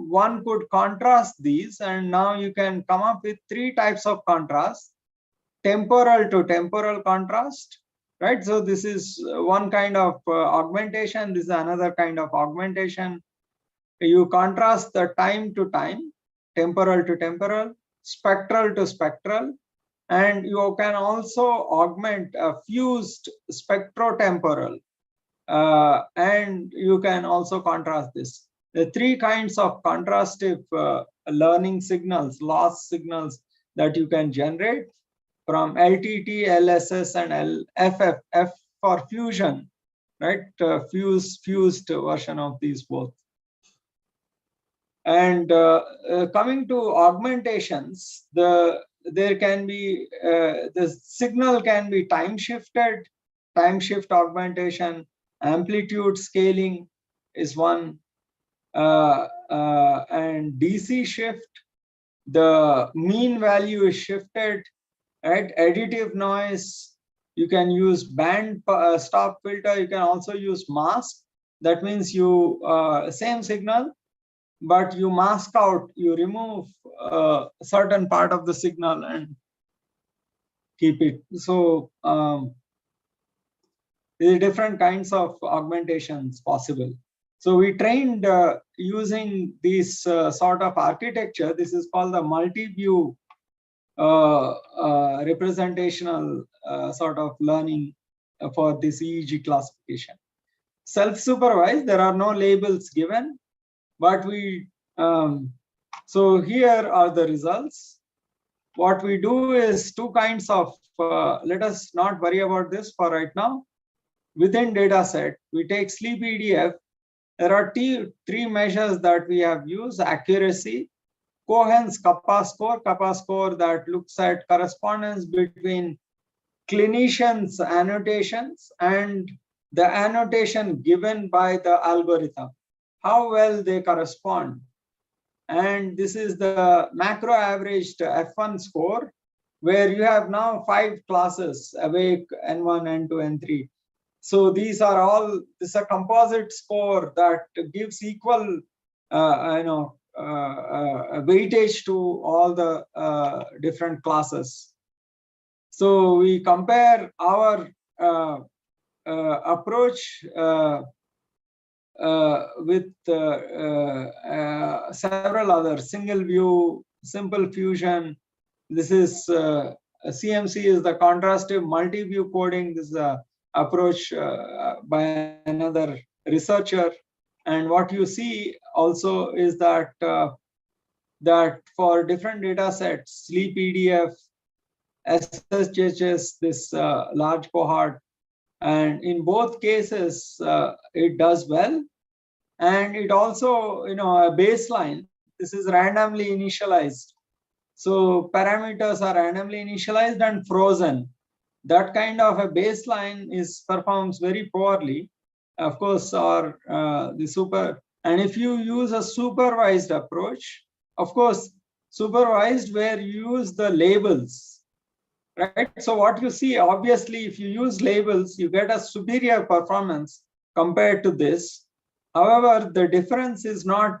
one could contrast these, and now you can come up with three types of contrast. Temporal to temporal contrast, right? So this is one kind of augmentation. This is another kind of augmentation. You contrast the time to time, temporal to temporal, spectral to spectral, and you can also augment a fused spectrotemporal, and you can also contrast this. The three kinds of contrastive learning signals, loss signals that you can generate from LTT, LSS, and LFF, F for fusion, right? Fused version of these both. And coming to augmentations, there can be the signal can be time shifted, time shift augmentation, amplitude scaling is one, and DC shift, the mean value is shifted, right? Additive noise, you can use band stop filter, you can also use mask. That means you same signal, but you mask out, you remove a certain part of the signal and keep it. So there are different kinds of augmentations possible. So we trained using this sort of architecture. This is called the multi-view representational sort of learning for this EEG classification. Self-supervised, there are no labels given, but so here are the results. What we do is two kinds of, let us not worry about this for right now. Within data set, we take sleep EDF. There are three measures that we have used: accuracy, Cohen's kappa score that looks at correspondence between clinicians' annotations and the annotation given by the algorithm, how well they correspond. And this is the macro averaged F1 score, where you have now 5 classes: awake, N1, N2, N3. So these are all, this is a composite score that gives equal weightage to all the different classes. So we compare our approach with several others: single view, simple fusion. This is CMC is the contrastive multi-view coding. This is the approach by another researcher. And what you see also is that that for different data sets, sleep EDF, SSHS, this large cohort, and in both cases it does well. And it also, a baseline, this is randomly initialized. So parameters are randomly initialized and frozen. That kind of a baseline performs very poorly, of course, or and if you use a supervised approach, of course, supervised where you use the labels, right? So what you see, obviously, if you use labels, you get a superior performance compared to this. However, the difference is not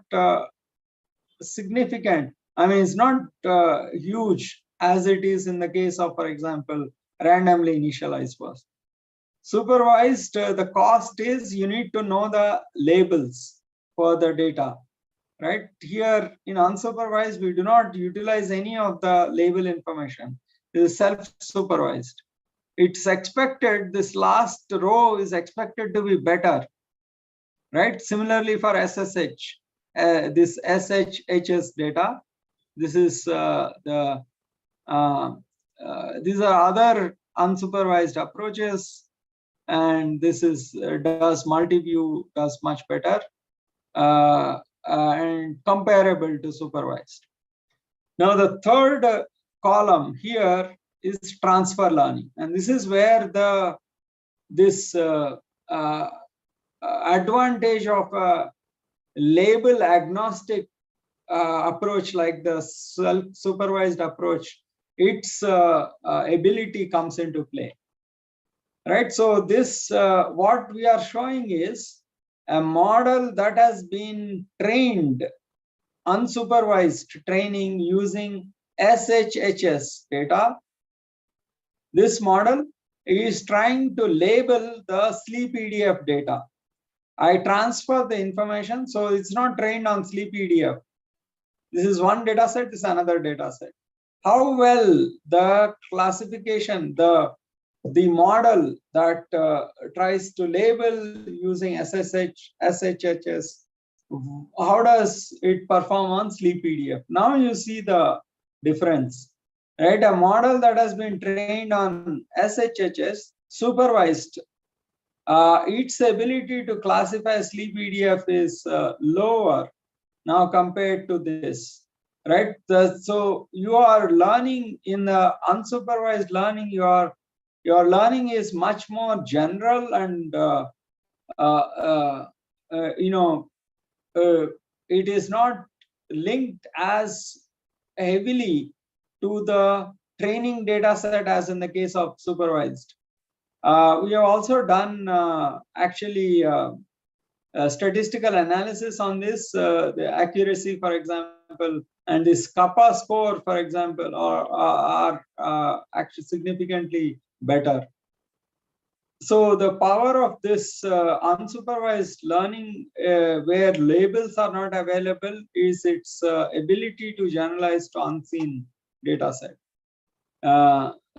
significant. I mean, it's not huge as it is in the case of, for example, randomly initialized first. Supervised, the cost is you need to know the labels for the data, right? Here in unsupervised, we do not utilize any of the label information. It is self-supervised. It's expected, this last row is expected to be better, right? Similarly for SSH, this SHHS data, this is these are other unsupervised approaches, and this is does multi-view, does much better and comparable to supervised. Now the third column here is transfer learning, and this is where this advantage of a label agnostic approach like the self-supervised approach, its ability comes into play, right? So this what we are showing is a model that has been trained, unsupervised training using SHHS data. This model is trying to label the sleep EDF data. I transfer the information, so it's not trained on sleep EDF. This is one data set, this is another data set. How well the classification, the model that tries to label using SSH, SHHS, how does it perform on sleep EDF? Now you see the difference, right? A model that has been trained on SHHS, supervised, its ability to classify sleep EDF is lower now compared to this, right? So you are learning in the unsupervised learning, your learning is much more general, and it is not linked as heavily to the training data set as in the case of supervised. We have also done actually statistical analysis on this, the accuracy, for example, and this kappa score, for example, are actually significantly better. So the power of this unsupervised learning where labels are not available is its ability to generalize to unseen data set.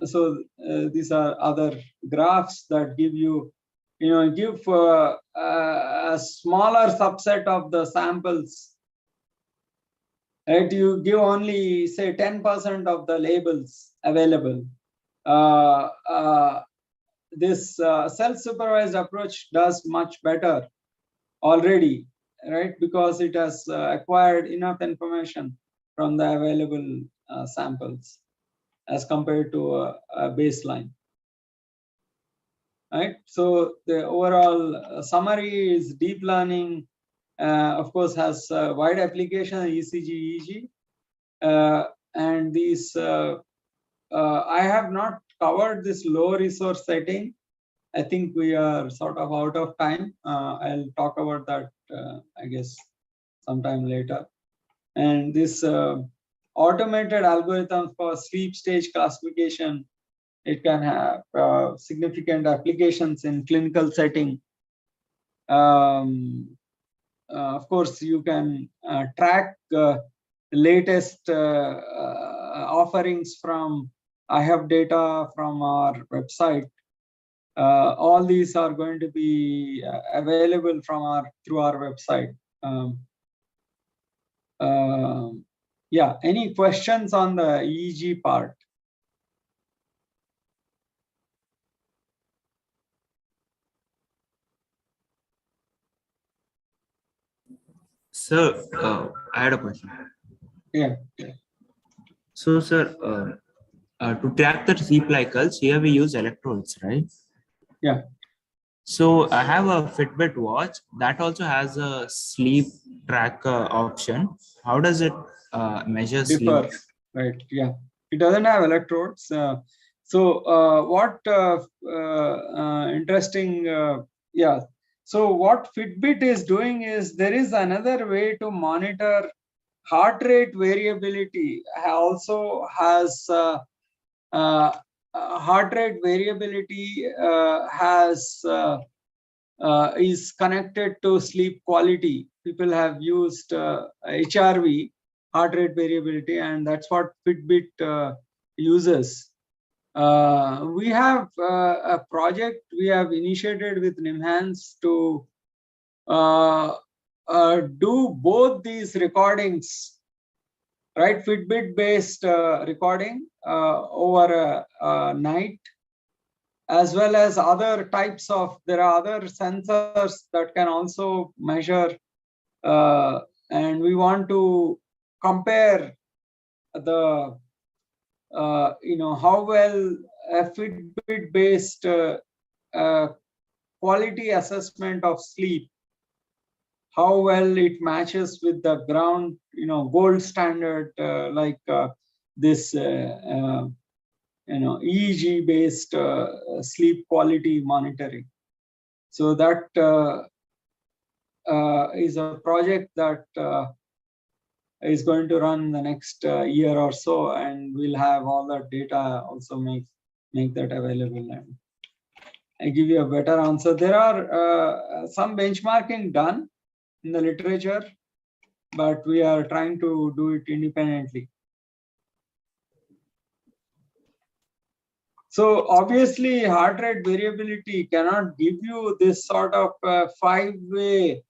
these are other graphs that give you, give a smaller subset of the samples. Right, you give only say 10% of the labels available. This self-supervised approach does much better already, right? Because it has acquired enough information from the available samples as compared to a baseline. Right. So the overall summary is deep learning, of course, has wide application in ECG, EEG, and these. I have not covered this low resource setting. I think we are sort of out of time. I'll talk about that, I guess, sometime later. And this automated algorithm for sleep stage classification, it can have significant applications in clinical setting. Of course, you can track latest offerings from IHub-Data from our website. All these are going to be available from through our website. Yeah, any questions on the EEG part? Sir, I had a question. Yeah. So, sir, to track the sleep cycles, here we use electrodes, right? Yeah. So I have a Fitbit watch that also has a sleep tracker option. How does it measure sleep? Differ, right? Yeah, it doesn't have electrodes. What interesting? Yeah. So what Fitbit is doing is there is another way to monitor heart rate variability. Also has heart rate variability is connected to sleep quality. People have used HRV, heart rate variability, and that's what Fitbit uses. We have a project we have initiated with NIMHANS to do both these recordings, right? Fitbit based recording over a night, as well as other types of, there are other sensors that can also measure, and we want to compare the, how well a Fitbit based quality assessment of sleep, how well it matches with the ground, gold standard, like this, EEG based sleep quality monitoring. So that is a project that is going to run the next year or so, and we'll have all that data also make that available, and I give you a better answer. There are some benchmarking done in the literature, but we are trying to do it independently. So obviously heart rate variability cannot give you this sort of 5-way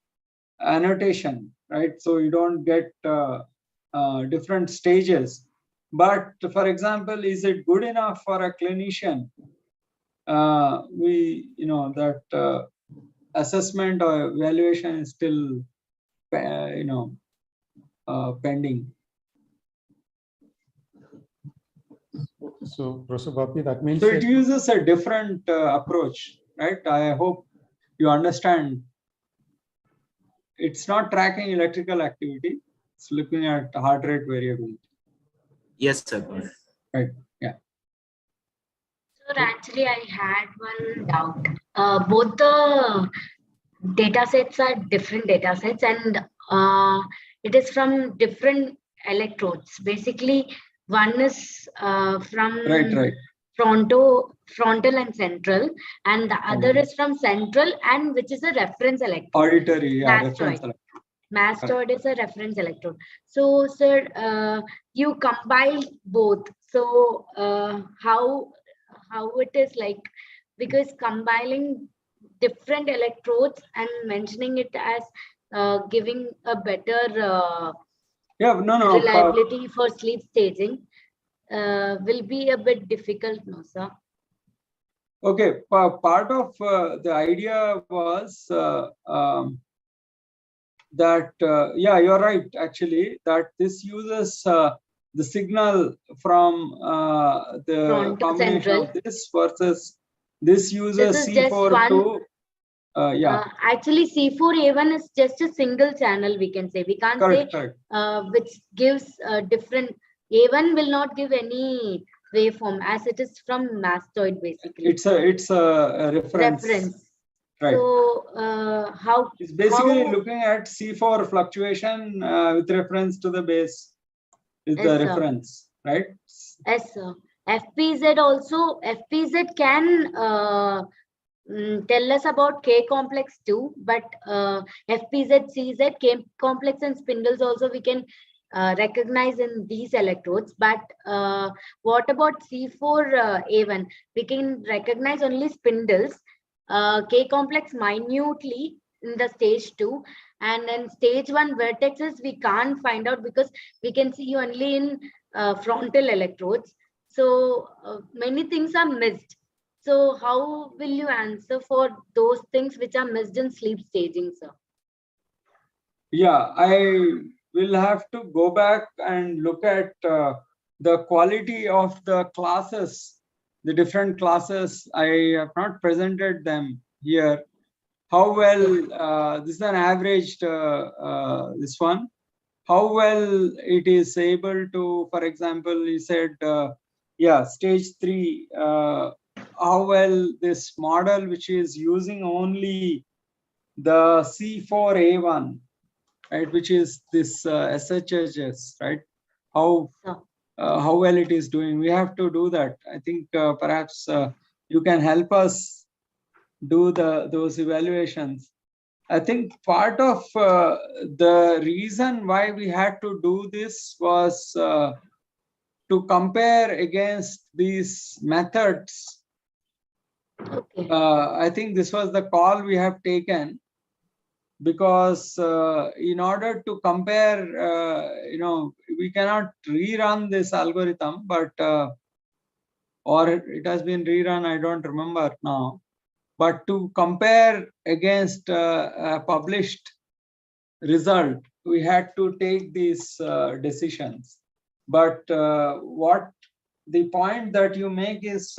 annotation, right? So you don't get different stages. But for example, is it good enough for a clinician? That assessment or evaluation is still, pending. So, Professor Bapi, that means so it uses a different approach, right? I hope you understand. It's not tracking electrical activity. It's looking at heart rate variability. Yes, sir. Right. Yeah. Sir, actually, I had one doubt. Both the data sets are different data sets, and it is from different electrodes. Basically, one is from Right. frontal and central, and the other is from central, and which is a reference electrode. Auditory, yeah, Mastoid. reference electrode. Mastoid is a reference electrode. So, sir, you compile both. So, how how it is like, because combining different electrodes and mentioning it as giving a better Yeah, no, reliability for sleep staging will be a bit difficult, no, sir? okay, part of the idea was that, yeah, you're right, actually, that this uses the signal from the Front combination central. of this versus this uses This is just C4 one. to, yeah. Actually, C4A1 is just a single channel, we can say. We can't Correct, say correct. which gives different. A1 will not give any waveform as it is from mastoid, basically. It's a reference. Right. So how it's basically how, looking at C4 fluctuation with reference to the base is yes, the sir. reference, right? Yes, sir. FPZ also, FPZ can tell us about K complex too, but FPZ, CZ, K complex and spindles also we can recognize in these electrodes. But what about C4A1? We can recognize only spindles, K complex minutely in the stage 2, and then stage 1 vertexes we can't find out because we can see only in frontal electrodes. So many things are missed. So how will you answer for those things which are missed in sleep staging, sir? Yeah, I will have to go back and look at the quality of the classes, the different classes. I have not presented them here. How well, this is an averaged, this one, how well it is able to, for example, you said, yeah, stage 3, how well this model, which is using only the C4A1, right, which is this SHHS, right, how well it is doing. We have to do that. I think perhaps you can help us do those evaluations. I think part of the reason why we had to do this was to compare against these methods. Okay. I think this was the call we have taken, because in order to compare, we cannot rerun this algorithm, but or it has been rerun, I don't remember now. But to compare against a published result, we had to take these decisions. But what the point that you make is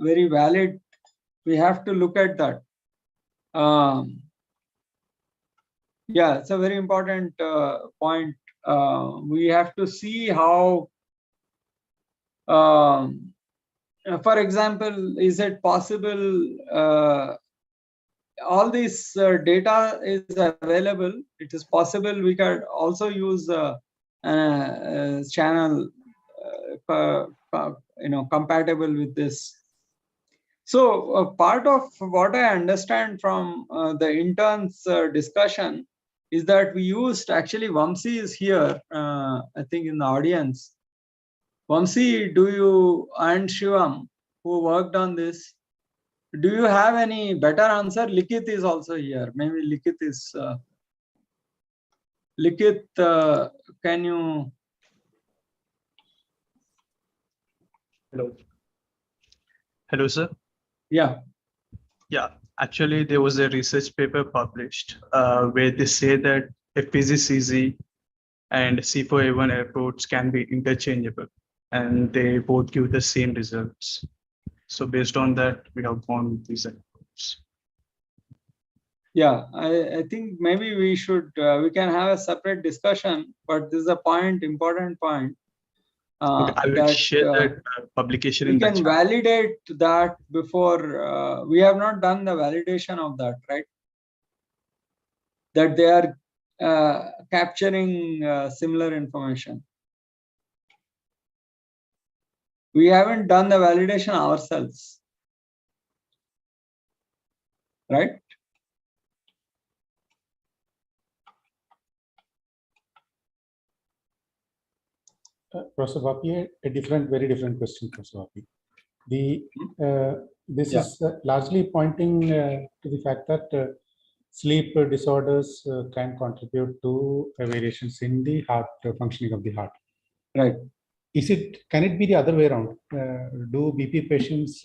very valid. We have to look at that. Yeah, it's a very important point. We have to see how, for example, is it possible, all this data is available. It is possible we can also use a channel, compatible with this. So part of what I understand from the interns discussion is that we used, actually Vamsi is here, I think in the audience. Vamsi, and Shivam, who worked on this, do you have any better answer? Likith is also here. Maybe Likith is. Likith, can you? Hello. Hello, sir. Yeah. Yeah. Actually, there was a research paper published where they say that FPGCZ and C4A1 airports can be interchangeable, and they both give the same results. So based on that, we have gone with these airports. Yeah, I think maybe we should, we can have a separate discussion, but this is a point, important point. Okay, I will share that publication in the chat. We can validate that before, we have not done the validation of that, right? That they are capturing similar information. We haven't done the validation ourselves, right? Professor Bapi, a very different question, Professor Bapi. This Yeah. is largely pointing to the fact that sleep disorders can contribute to variations in the heart functioning of the heart. Right. Can it be the other way around? Do BP patients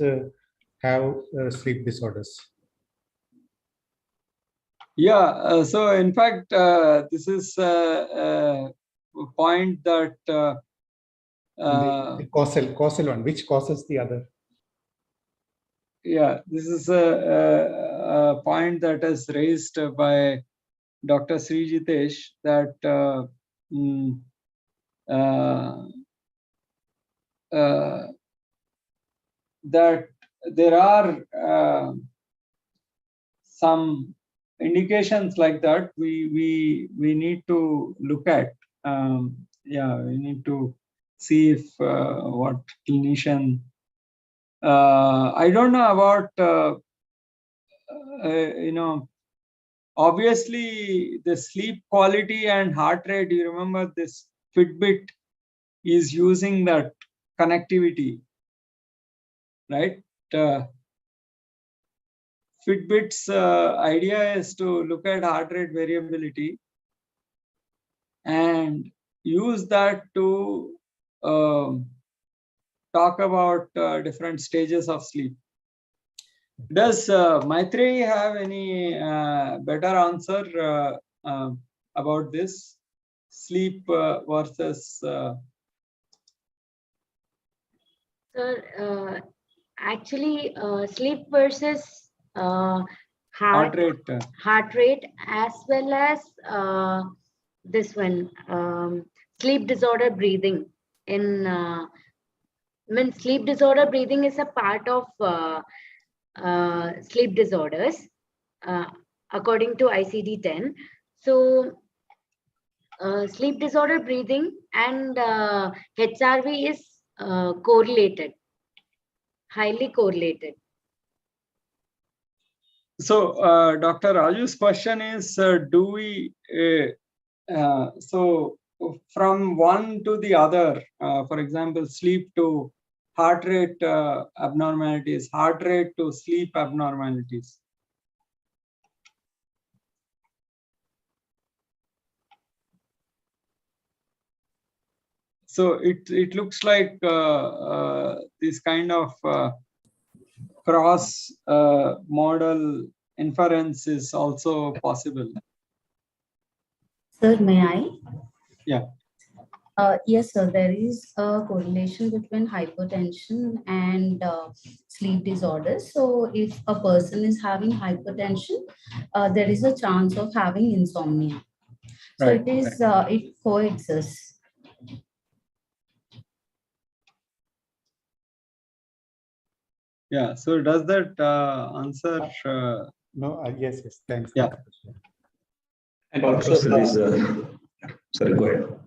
have sleep disorders? Yeah. So in fact, this is a point that The causal one, which causes the other? yeah, this is a point that is raised by Dr. Srijitesh, that that there are some indications like that we need to look at. Yeah, we need to see if what clinician. I don't know about obviously the sleep quality and heart rate. You remember this Fitbit is using that connectivity, right? Fitbit's idea is to look at heart rate variability and use that to talk about different stages of sleep. Does Maitreyi have any better answer about this sleep versus? Sir, actually, sleep versus Heart rate. heart rate, as well as this one, sleep disorder breathing. Sleep disorder breathing is a part of sleep disorders according to ICD-10. So sleep disorder breathing and HRV is correlated, highly correlated. So Dr. Raju's question is, do we, so from one to the other, for example, sleep to heart rate abnormalities, heart rate to sleep abnormalities? So it looks like this kind of cross model inference is also possible. Sir, may I? Yeah. Yes, sir. There is a correlation between hypertension and sleep disorders. So, if a person is having hypertension, there is a chance of having insomnia. So, Right, it is it coexists. Yeah. So does that answer? No, yes, thanks. Yeah. And also, sorry, go ahead.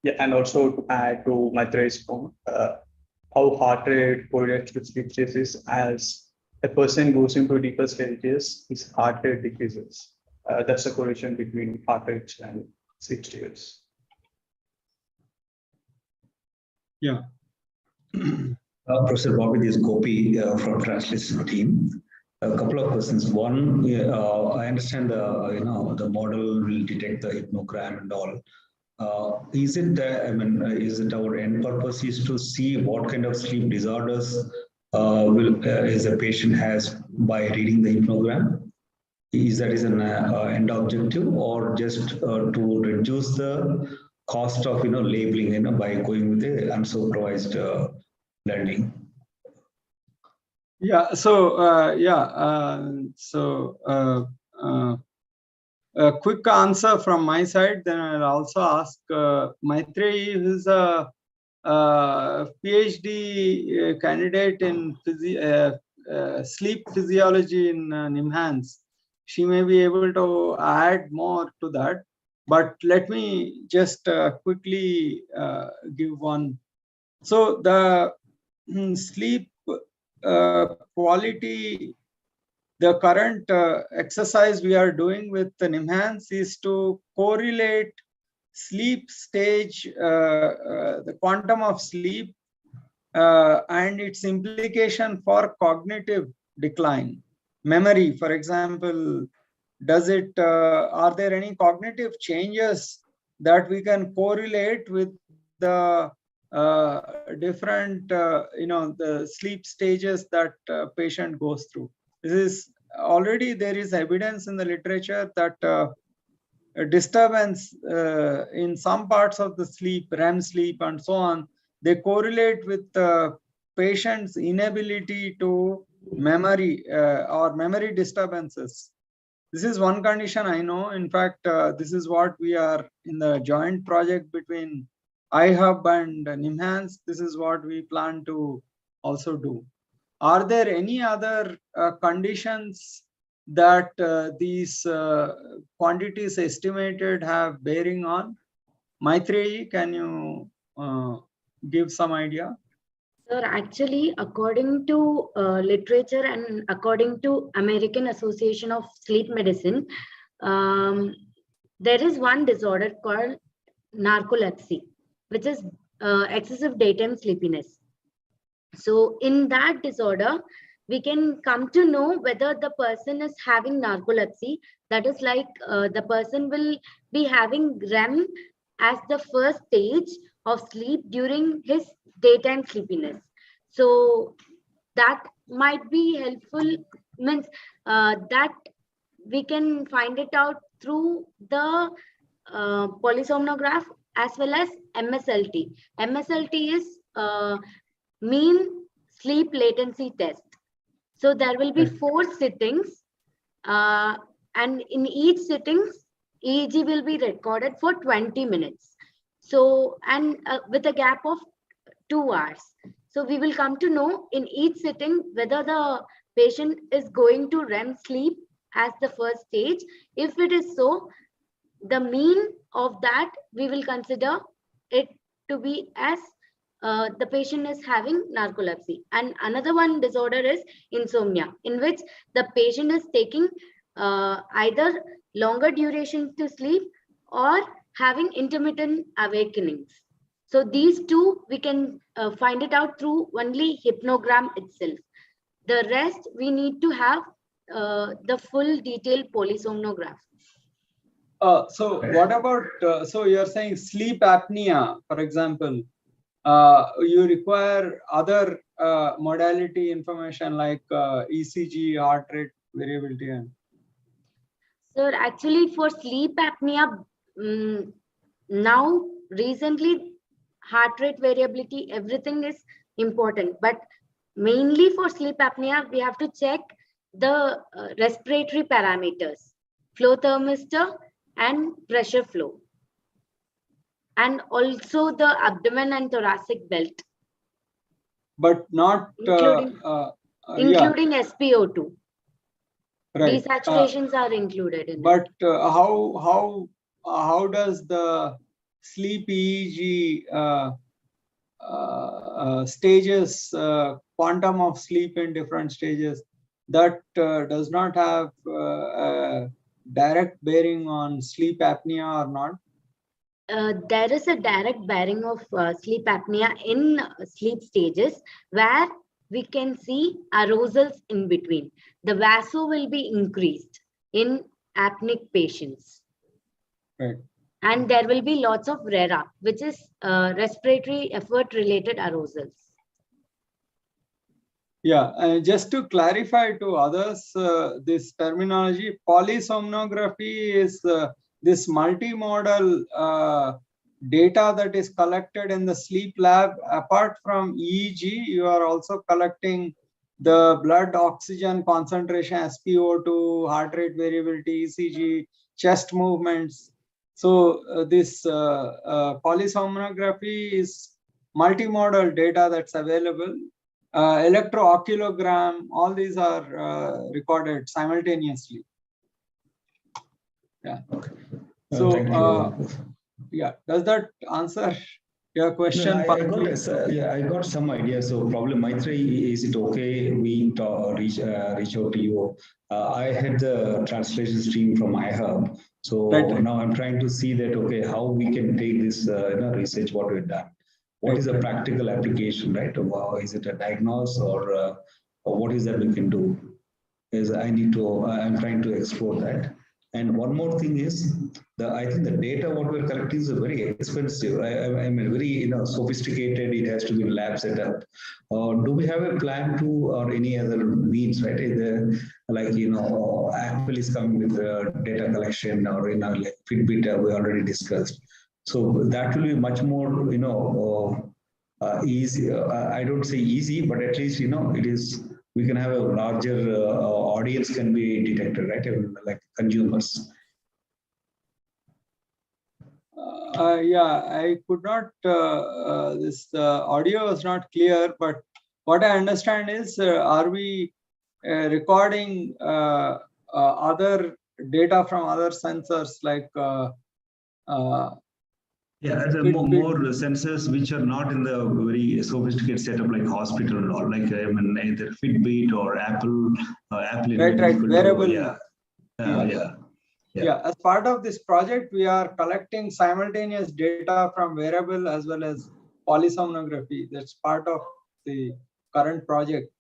yeah, and also to add to Maitreyi's point, how heart rate correlates with sleep stages. As a person goes into deeper stages, his heart rate decreases. That's a correlation between heart rates and sleep stages. Yeah. Professor Bapi, this is Gopi from translation team. A couple of questions. One, I understand the model will detect the hypnogram and all. Is it is it our end purpose is to see what kind of sleep disorders is a patient has by reading the hypnogram? Is that an end objective, or just to reduce the cost of labeling by going with the unsupervised learning? Yeah. So a quick answer from my side. Then I'll also ask Maitreyi, who's a PhD candidate in sleep physiology in NIMHANS. She may be able to add more to that. But let me just quickly give one. So the sleep quality, the current exercise we are doing with the NIMHANS is to correlate sleep stage, the quantum of sleep and its implication for cognitive decline. Memory, for example, does it, are there any cognitive changes that we can correlate with the different, the sleep stages that patient goes through? This is already, there is evidence in the literature that a disturbance in some parts of the sleep, REM sleep and so on, they correlate with the patient's inability to memory or memory disturbances. This is one condition I know. In fact, this is what we are in the joint project between IHub and NIMHANS. This is what we plan to also do. Are there any other conditions that these quantities estimated have bearing on? Maitreyi, can you give some idea? Sir, actually, according to literature and according to American Association of Sleep Medicine, there is one disorder called narcolepsy, which is excessive daytime sleepiness. So in that disorder, we can come to know whether the person is having narcolepsy. That is like the person will be having REM as the first stage of sleep during his daytime sleepiness. So that might be helpful, means that we can find it out through the polysomnograph as well as MSLT. MSLT is mean sleep latency test. So there will be 4 sittings, and in each sittings, EEG will be recorded for 20 minutes. So, and with a gap of 2 hours. So we will come to know in each sitting whether the patient is going to REM sleep as the first stage. If it is so, the mean of that we will consider it to be as the patient is having narcolepsy. And another one disorder is insomnia, in which the patient is taking either longer duration to sleep or having intermittent awakenings. So these two we can find it out through only hypnogram itself. The rest we need to have the full detailed polysomnograph. So what about, so you're saying sleep apnea, for example, you require other modality information like ECG, heart rate variability and... Sir, actually for sleep apnea, now recently heart rate variability, everything is important, but mainly for sleep apnea, we have to check the respiratory parameters, flow thermistor and pressure flow, and also the abdomen and thoracic belt. But not including SpO2. Right. Desaturations are included in but how does the sleep EEG stages, quantum of sleep in different stages, that does not have direct bearing on sleep apnea or not? There is a direct bearing of sleep apnea in sleep stages where we can see arousals in between. The vaso will be increased in apneic patients. Right. And there will be lots of RERA, which is respiratory effort related arousals. Yeah, just to clarify to others, this terminology, polysomnography is this multimodal data that is collected in the sleep lab. Apart from EEG, you are also collecting the blood oxygen concentration, SpO2, heart rate variability, ECG, chest movements. So this polysomnography is multimodal data that's available. Electrooculogram, all these are recorded simultaneously. Yeah. So, yeah, does that answer your question? No, I got some idea. So probably Maitreyi, is it okay we reach out to you? I had the translation stream from iHub. So now I'm trying to see that, okay, how we can take this research, what we've done. what is a practical application, right? Is it a diagnose or what is that we can do? I'm trying to explore that. And one more thing is, I think the data what we're collecting is very expensive. I mean, very sophisticated. It has to be lab setup. Do we have a plan to, or any other means, right? Either, like Apple is coming with data collection, or like Fitbit we already discussed. So that will be much more easy. I don't say easy, but at least it is. We can have a larger audience can be detected, right? Like consumers. Yeah, I could not, this audio was not clear, but what I understand is, are we recording other data from other sensors like more sensors which are not in the very sophisticated setup like hospital, or like either Fitbit or Apple. Right, wearable. Yeah. As part of this project, we are collecting simultaneous data from wearable as well as polysomnography. That's part of the current project.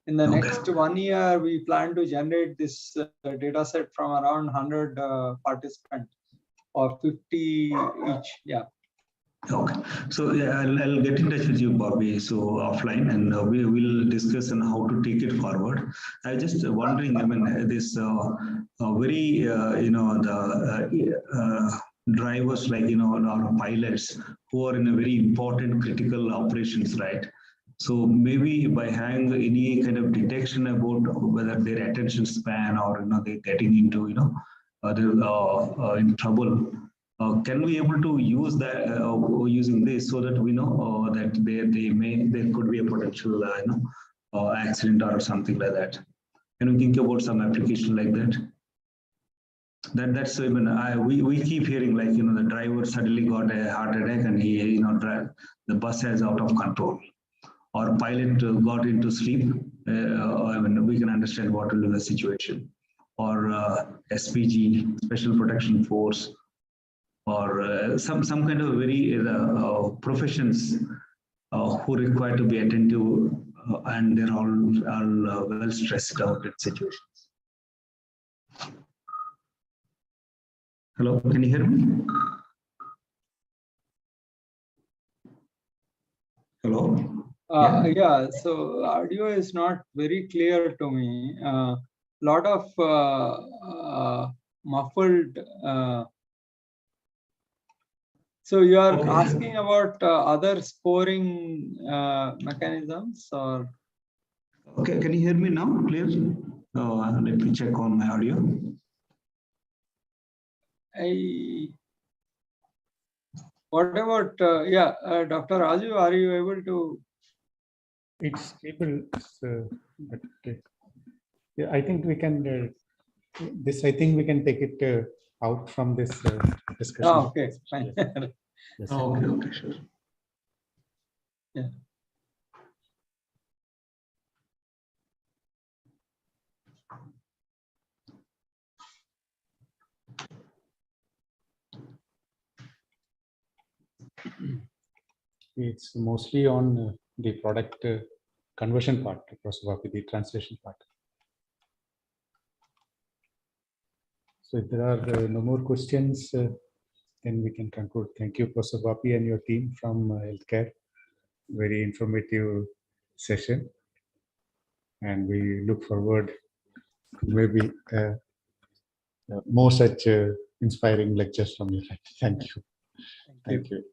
In the next 1 year, we plan to generate this data set from around 100 participants, or 50 each. Yeah. Okay. So yeah, I'll get in touch with you, Bobby, so offline, and we will discuss on how to take it forward. I was just wondering, I mean, this very, the drivers like, our pilots who are in a very important critical operations, right? So maybe by having any kind of detection about whether their attention span, or they're getting into they're in trouble, can we able to use that using this, so that we know that there could be a potential accident or something like that? Can we think about some application like that? That's even we keep hearing like the driver suddenly got a heart attack and he the bus is out of control, or pilot got into sleep. I mean, we can understand what will be the situation, or SPG, Special Protection Force, or some kind of very professions who require to be attentive, and they're all well stressed out in situations. Hello, can you hear me? Hello. Yeah, so audio is not very clear to me. Lot of muffled. So you are asking about other scoring mechanisms, or? Okay, can you hear me now? Clear? Let me check on my audio. What about Dr. Raju? Are you able to? It's stable, but yeah, I think we can. I think we can take it out from this discussion. Oh, okay, fine. Yes. Okay, sure. Yeah. It's mostly on the product conversion part, Professor, the translation part. So if there are no more questions, then we can conclude. Thank you, Professor Bapi, and your team from healthcare. Very informative session. And we look forward to maybe more such inspiring lectures from you. Thank you. Thank you.